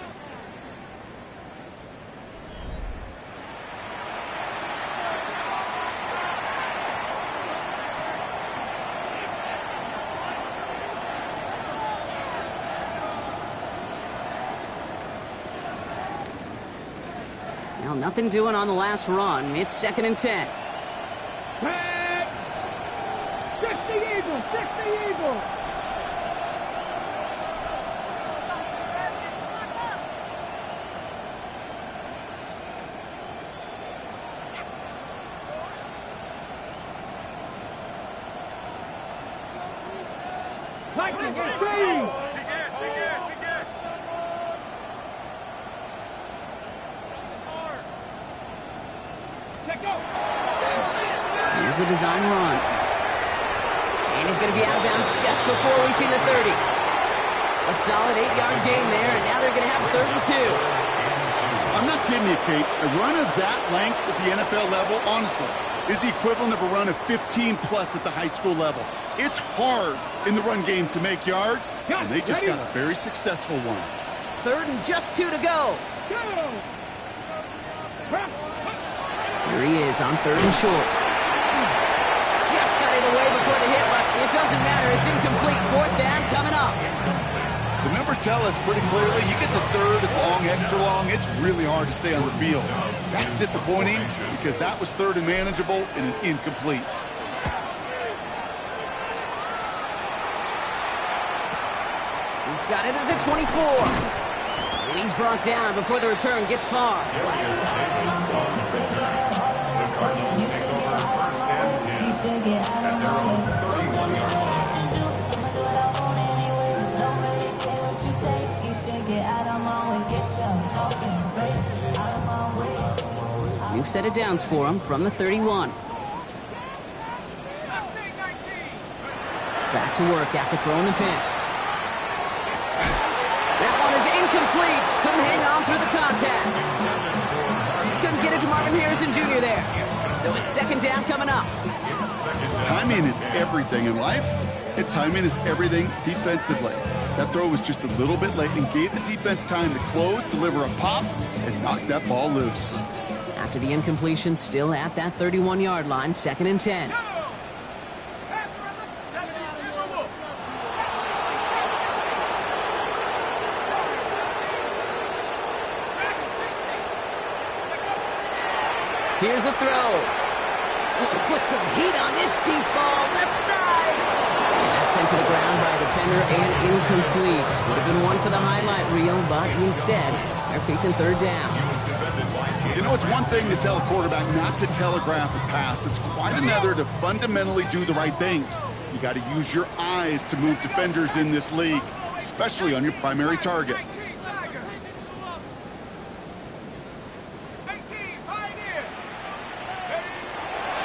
Now nothing doing on the last run. It's 2nd and 10. 60 Eagles, 60 Eagles. Lightning, it's Steve. Here's a design run. And he's going to be out of bounds just before reaching the 30. A solid 8-yard gain there, and now they're going to have 3rd and 2. I'm not kidding you, Kate. A run of that length at the NFL level, honestly, is the equivalent of a run of 15-plus at the high school level. It's hard in the run game to make yards, and they just got a very successful one. 3rd and just 2 to go. Here he is on 3rd and short. Just got it away before the hit, but it doesn't matter. It's incomplete. 4th down coming up. The numbers tell us pretty clearly, you get to 3rd and long, extra long, it's really hard to stay on the field. That's disappointing because that was 3rd and manageable and an incomplete. He's got it at the 24. And he's brought down before the return gets far. New set of downs for him from the 31. Back to work after throwing the pick. That one is incomplete. Couldn't hang on through the contact. Just couldn't get it to Marvin Harrison Jr. there. So it's 2nd down coming up. Timing is everything in life, and timing is everything defensively. That throw was just a little bit late and gave the defense time to close, deliver a pop, and knock that ball loose. After the incompletion, still at that 31-yard line, 2nd and 10. Here's a throw. Put some heat on this deep ball, left side. And that's sent to the ground by a defender and incomplete. Would have been one for the highlight reel, but instead, they're facing 3rd down. You know, it's one thing to tell a quarterback not to telegraph a pass. It's quite another to fundamentally do the right things. You got to use your eyes to move defenders in this league, especially on your primary target.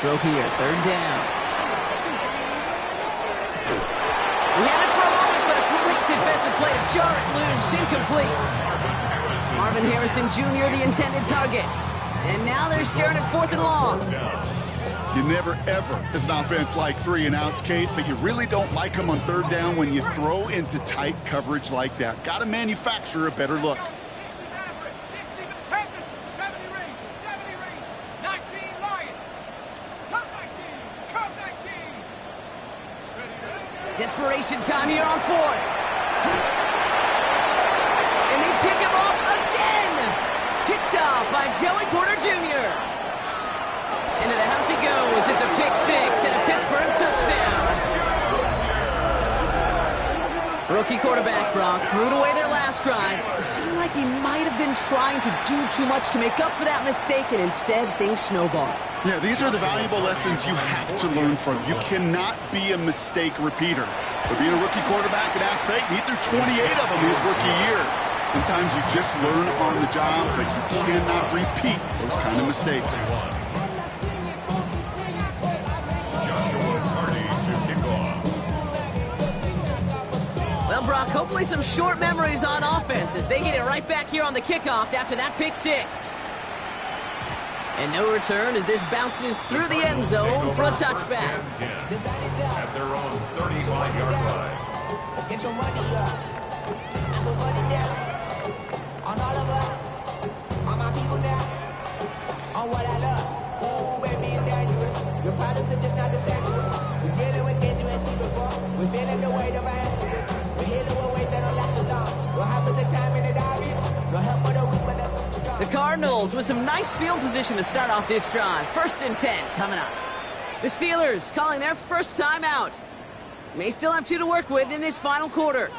Throw here, 3rd down. We had it for a moment, but a great defensive play to jar it loose, incomplete. Marvin Harrison Jr., the intended target. And now they're staring at 4th and long. You never, ever, as an offense, like 3 and outs, Kate, but you really don't like them on 3rd down when you throw into tight coverage like that. Got to manufacture a better look. Desperation time here on fourth. And they pick him off again. Picked off by Joey Porter Jr. Into the house he goes. It's a pick six and a Pittsburgh touchdown. Rookie quarterback Brock threw it away their last drive. It seemed like he might have been trying to do too much to make up for that mistake, and instead things snowballed. Yeah, these are the valuable lessons you have to learn from. You cannot be a mistake repeater. But being a rookie quarterback at Ass Payton, he threw 28 of them his rookie year. Sometimes you just learn on the job, but you cannot repeat those kind of mistakes. Well, Brock, hopefully some short memories on offense as they get it right back here on the kickoff after that pick six. And no return as this bounces through the end zone for a touchback. At their own 35-yard line. Get your money up. I put money down. On all of us. On my people now. On what I love. Ooh, baby, it's dangerous. Your problems are just not the same to us. We're dealing with things you ain't seen before. We're feeling the weight of our answers. We're healing with ways that don't last as long. We'll have the time in it obvious. No help for the weak, but the Cardinals with some nice field position to start off this drive. 1st and 10 coming up. The Steelers calling their first time out. May still have 2 to work with in this final quarter.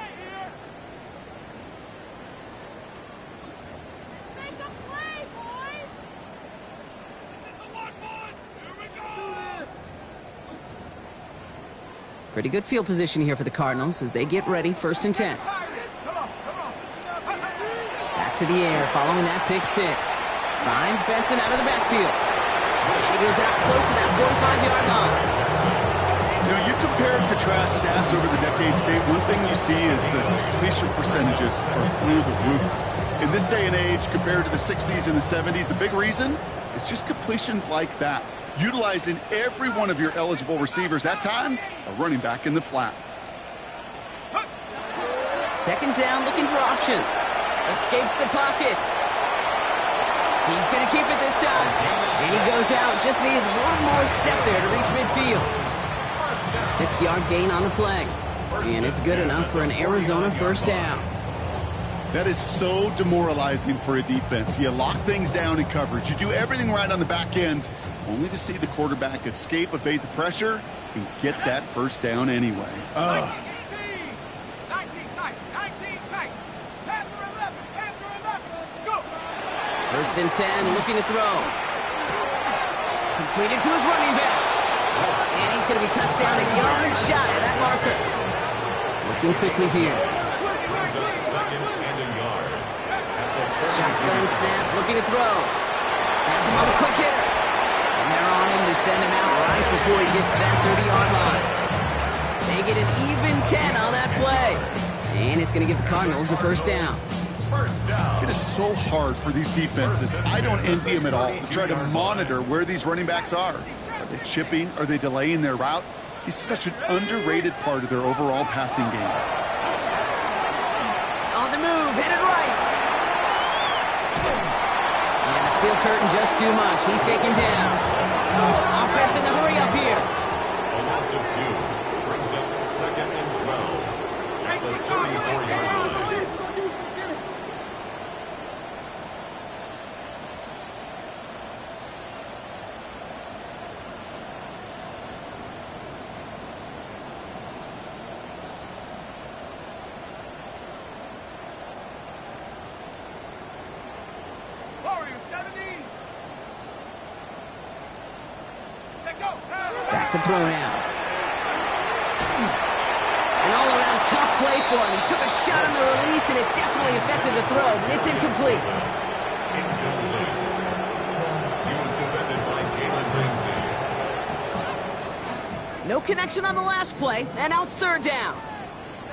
Pretty good field position here for the Cardinals as they get ready. 1st and 10. Back to the air following that pick six. Finds Benson out of the backfield. And he goes out close to that 45-yard line. You know, you compare and contrast stats over the decades, Kate. One thing you see is that completion percentages are through the roof. In this day and age, compared to the 60s and the 70s, a big reason is just completions like that. Utilizing every one of your eligible receivers. That time, a running back in the flat. 2nd down, looking for options. Escapes the pocket. He's going to keep it this time. And he goes out. Just needed one more step there to reach midfield. 6-yard gain on the play. And it's good enough for an Arizona 1st down. That is so demoralizing for a defense. You lock things down in coverage. You do everything right on the back end, only to see the quarterback escape, evade the pressure, and get that 1st down anyway. 19 tight. 19 tight. Panther 11. Panther 11. Go. 1st and 10, looking to throw. Completed to his running back. And he's going to be touched down a yard shy of that marker. Looking quickly here. Shotgun snap, looking to throw. That's him on the quick hitter. And they're on him to send him out right before he gets to that 30-yard line. They get an even 10 on that play. And it's going to give the Cardinals a 1st down. It is so hard for these defenses. I don't envy them at all to try to monitor where these running backs are. Are they chipping? Are they delaying their route? He's such an underrated part of their overall passing game. On the move, headed right. And the steel curtain just too much. He's taken down. Offense in the hurry up here. A loss of 2 brings up 2nd and 12 at the 34-yard line. Back to throw now. An all-around tough play for him. He took a shot on the release, and it definitely affected the throw. It's incomplete. He was defended by Jalen Ramsey. No connection on the last play, and now it's 3rd down.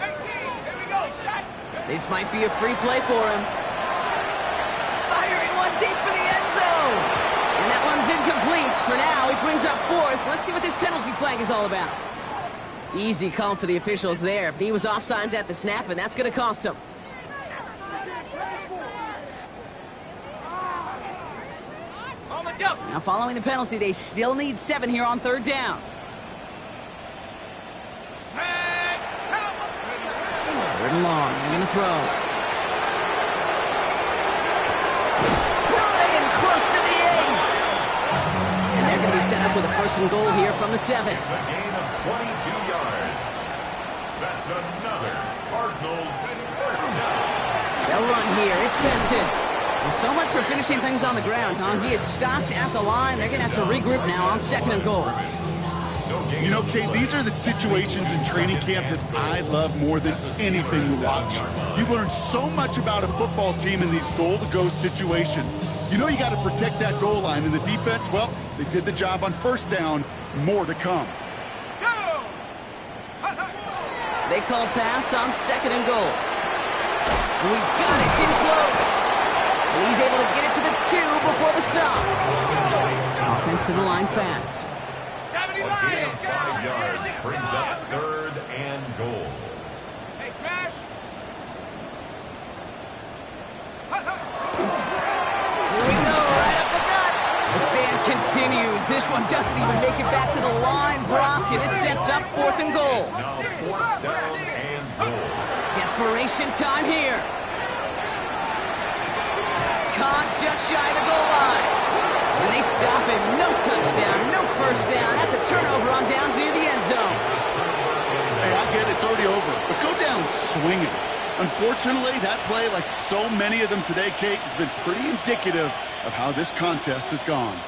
18. Here we go. Shot. This might be a free play for him. Firing one deep for the end zone. And that one's incomplete. For now, he brings up 4th. Let's see what this penalty flag is all about. Easy call for the officials there. He was offsides at the snap, and that's going to cost him. Now, following the penalty, they still need 7 here on 3rd down. Set. 3rd and long. They're going to throw. Brought in close to the 8. And they're going to be set up with a 1st and goal here from the 7. It's a gain of 22 yards. That's another Cardinals 1st down. They'll run here. It's Benson. Well, so much for finishing things on the ground, huh? He is stopped at the line. They're going to have to regroup now on 2nd and goal. You know, Kate, these are the situations in training camp that I love more than anything to watch. You learn so much about a football team in these goal-to-go situations. You know you got to protect that goal line, and the defense, well, they did the job on 1st down. More to come. They call pass on 2nd and goal. Oh, he's got it. It's in close. And he's able to get it to the 2 before the stop. Offense to the line fast. A gain of 5 yards brings up 3rd and goal. Hey, smash! Here we go, right up the gut. The stand continues. This one doesn't even make it back to the line, Brock, and it sets up 4th and goal. It's now 4th down and goal. Desperation time here. Caught just shy of the goal line. And they stop him. No touchdown, no 1st down. That's a turnover on downs near the end zone. Hey, I get it. It's already over. But go down swinging. Unfortunately, that play, like so many of them today, Kate, has been pretty indicative of how this contest has gone.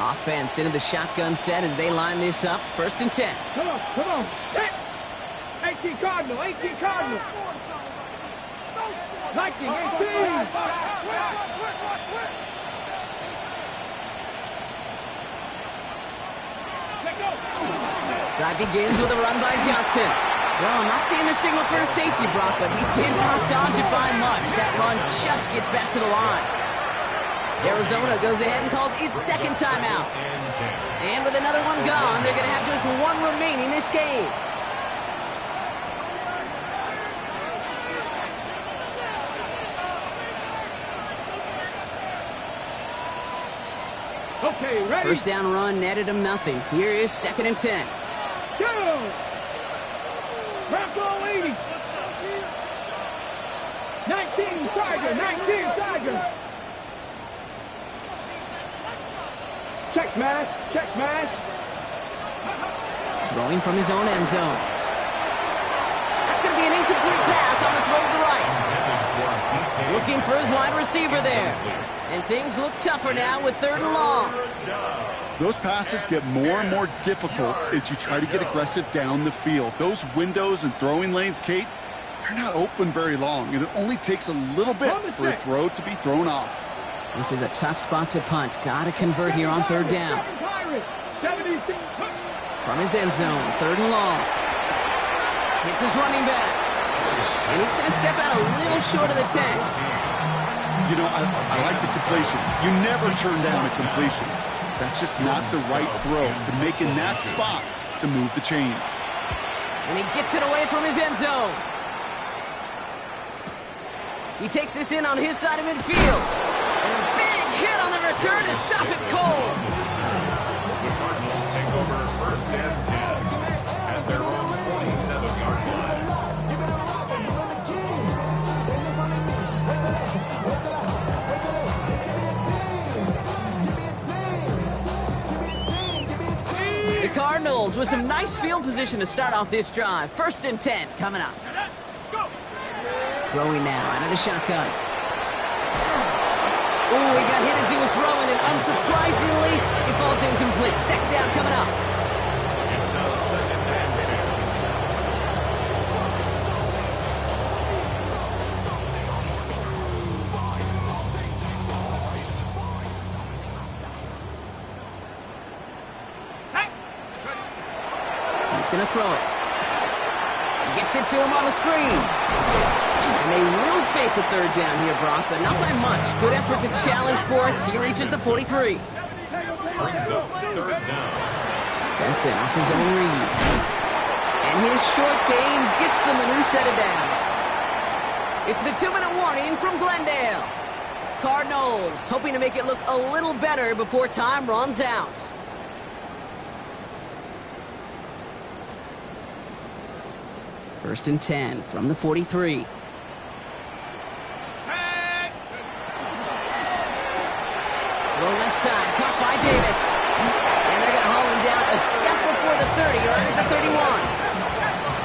Offense into the shotgun set as they line this up. 1st and 10. Come on, come on. Hit! 18 Cardinal, 18 Cardinal. Lightning, 18. Drive begins with a run by Johnson. Well, I'm not seeing the signal for a safety, Brock, but he did not dodge it by much. That run just gets back to the line. Arizona goes ahead and calls its 2nd timeout. And with another one gone, they're going to have just 1 remaining this game. Okay, ready? 1st down run netted him nothing. Here is 2nd and 10. Go! Bronco 80. 19 Tiger, 19 Tiger. Check smash, check smash. Throwing from his own end zone. That's going to be an incomplete pass on the throw to the right. Looking for his wide receiver there. And things look tougher now with 3rd and long. Those passes get more and more difficult as you try to get aggressive down the field. Those windows and throwing lanes, Kate, they're not open very long, and it only takes a little bit for a throw to be thrown off. This is a tough spot to punt. Got to convert here on 3rd down. From his end zone, 3rd and long. Hits his running back. And he's going to step out a little short of the 10. You know, I like the completion. You never turn down a completion. That's just not the right throw to make in that spot to move the chains. And he gets it away from his end zone. He takes this in on his side of midfield. And a big hit on the return to stop it cold. The Cardinals take over 1st and 10 at their own 47-yard line. The Cardinals with some nice field position to start off this drive. 1st and 10 coming up. Throwing now out of the shotgun. Oh, he got hit as he was throwing, and unsurprisingly, he falls incomplete. 2nd down coming up. It's now 2nd and 10. He's going to throw it. Gets it to him on the screen. And they will face a 3rd down here, Brock, but not by much. Good effort to challenge for it. He reaches the 43. Brings up 3rd down. Benson off his own read. And his short gain gets them a new set of downs. It's the 2-minute warning from Glendale. Cardinals hoping to make it look a little better before time runs out. First and 10 from the 43. Low left side, caught by Davis. And they're going to haul him down a step before the 30, right at the 31.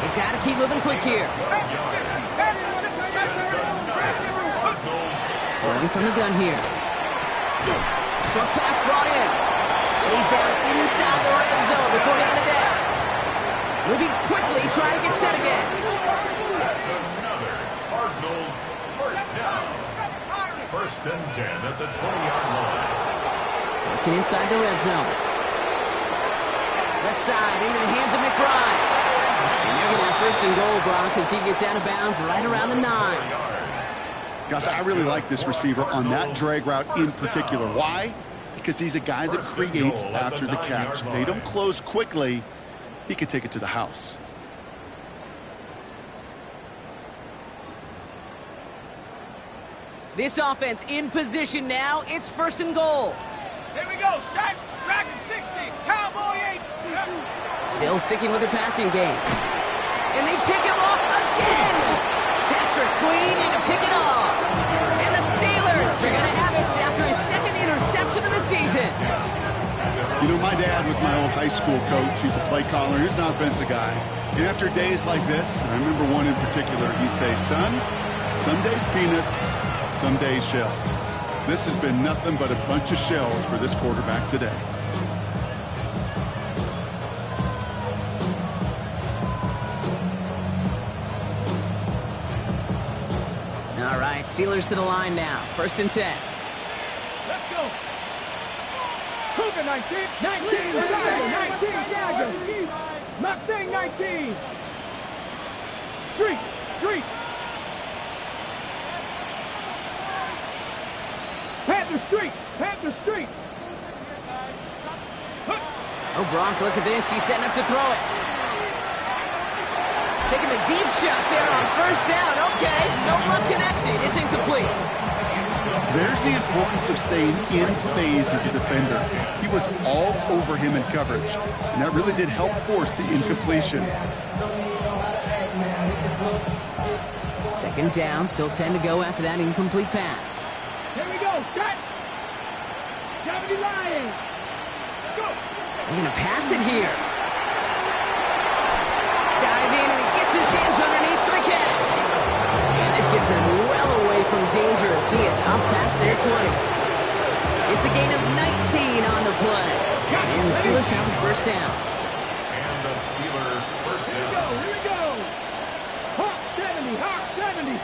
They've got to keep moving quick here. Throwing from the gun here. Short pass brought in. And he's down inside the red zone before hitting the deck. Moving quickly, trying to get set again. That's another Cardinals first down. First and 10 at the 20-yard line. Working inside the red zone. Left side into the hands of McBride. And they're going to have first and goal, Brock, as he gets out of bounds right around the 9. Gosh, I really like this receiver on that drag route in particular. Why? Because he's a guy that creates after the catch. They don't close quickly. He could take it to the house. This offense in position now. It's first and goal. Here we go. Set. Dragon 60. Cowboy 8. Still sticking with their passing game. And they pick him off again. Patrick Queen and to pick it off. And the Steelers are going to have it after his second interception of the season. You know, my dad was my old high school coach. He's a play caller. He's an offensive guy. And after days like this, I remember one in particular, he'd say, son, some days peanuts, some days shells. This has been nothing but a bunch of shells for this quarterback today. All right, Steelers to the line now. First and 10. Let's go. Cougar 19. 19. 19. Dagger. Mustang 19. Street. Street. Panther Street. Panther Street. Oh, Brock, look at this. He's setting up to throw it. Taking a deep shot there on first down. Okay, no luck connected. It's incomplete. There's the importance of staying in phase as a defender. He was all over him in coverage, and that really did help force the incompletion. Second down, still 10 to go after that incomplete pass. Here we go. Shot. 70 Lions. Go. They're going to pass it here. Dive in, and he gets his hands underneath for the catch. And this gets him well away from dangerous. He is up past their 20. It's a gain of 19 on the play. And the Steelers have a first down. And the Steeler first Here we down. go. Here we go. Hawk 70. Hawk 70.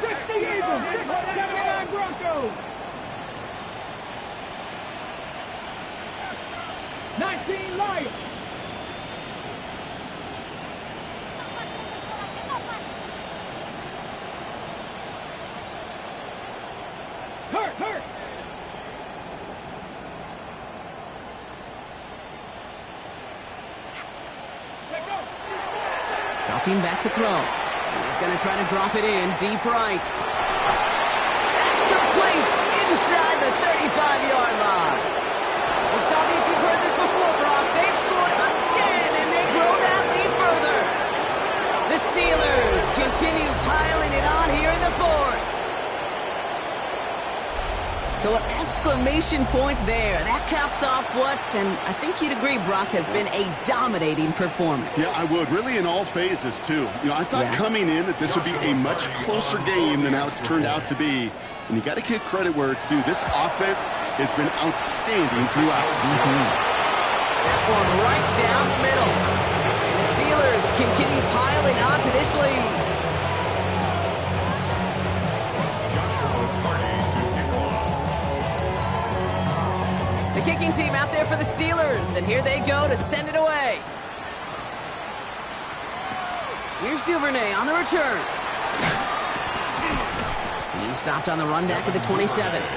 60 Eagles. 79 Broncos. 19 Lions. Hurt, hurt. Let go. Dropping back to throw. He's going to try to drop it in deep right. That's complete inside the 35-yard line. And stop me if you've heard this before, Brock. They've scored again, and they grow that lead further. The Steelers continue piling it on here in the fourth. So an exclamation point there. That caps off what, and I think you'd agree, Brock, has been a dominating performance. Yeah, I would. Really in all phases, too. You know, I thought coming in that this would be a much closer game than how it's turned out to be. And you got to give credit where it's due. This offense has been outstanding throughout. That one right down the middle. And the Steelers continue piling on to this lead. The kicking team out there for the Steelers, and here they go to send it away. Here's Duvernay on the return. He's stopped on the run back at the 27. The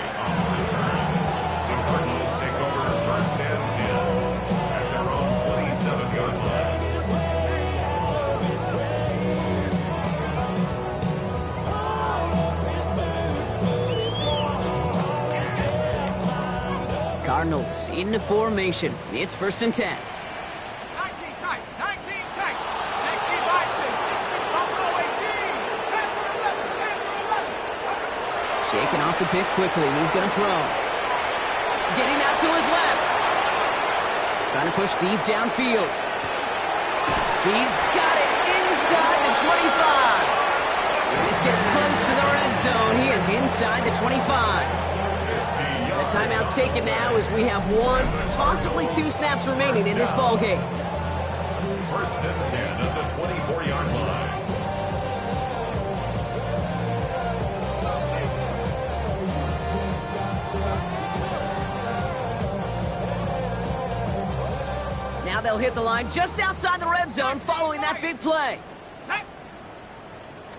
Cardinals take over first and 10 at their own 27-yard line. Cardinals into formation. It's 1st and 10. 19 tight, 19 tight. 60 by 6, 60 Buffalo 18. Back for 11, back for 11. Shaking off the pick quickly. He's going to throw. Getting out to his left. Trying to push deep downfield. He's got it inside the 25. And this gets close to the red zone. He is inside the 25. The timeout's taken now as we have 1, possibly 2 snaps remaining in this ball game. 1st and 10 at the 24-yard line. Now they'll hit the line just outside the red zone following that big play.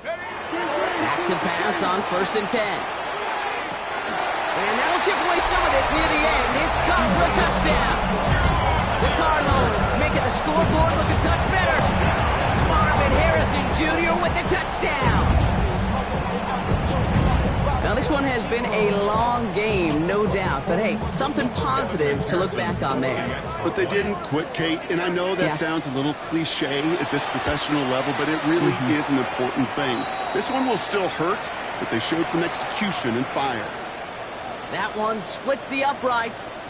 Back to pass on 1st and 10. And that'll chip away some of this near the end. It's caught for a touchdown. The Cardinals making the scoreboard look a touch better. Marvin Harrison Jr. with the touchdown. Now this one has been a long game, no doubt. But hey, something positive to look back on there. But they didn't quit, Kate. And I know that sounds a little cliche at this professional level, but it really is an important thing. This one will still hurt, but they showed some execution and fire. That one splits the uprights.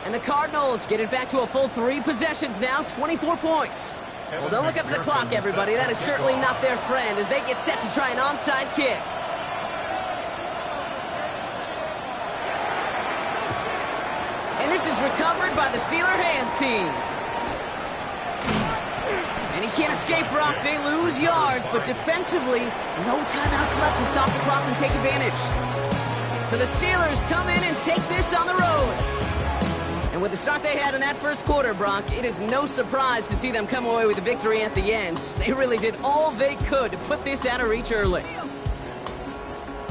And the Cardinals get it back to a full 3 possessions now, 24 points. Well, don't look up at the clock, everybody. That is certainly not their friend as they get set to try an onside kick. And this is recovered by the Steeler hands team. And he can't escape, Brock. They lose yards, but defensively, no timeouts left to stop the clock and take advantage. So the Steelers come in and take this on the road. And with the start they had in that first quarter, Brock, it is no surprise to see them come away with a victory at the end. They really did all they could to put this out of reach early.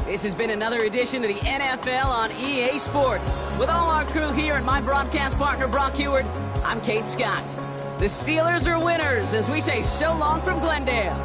This has been another edition of the NFL on EA Sports. With all our crew here and my broadcast partner, Brock Heward, I'm Kate Scott. The Steelers are winners as we say so long from Glendale.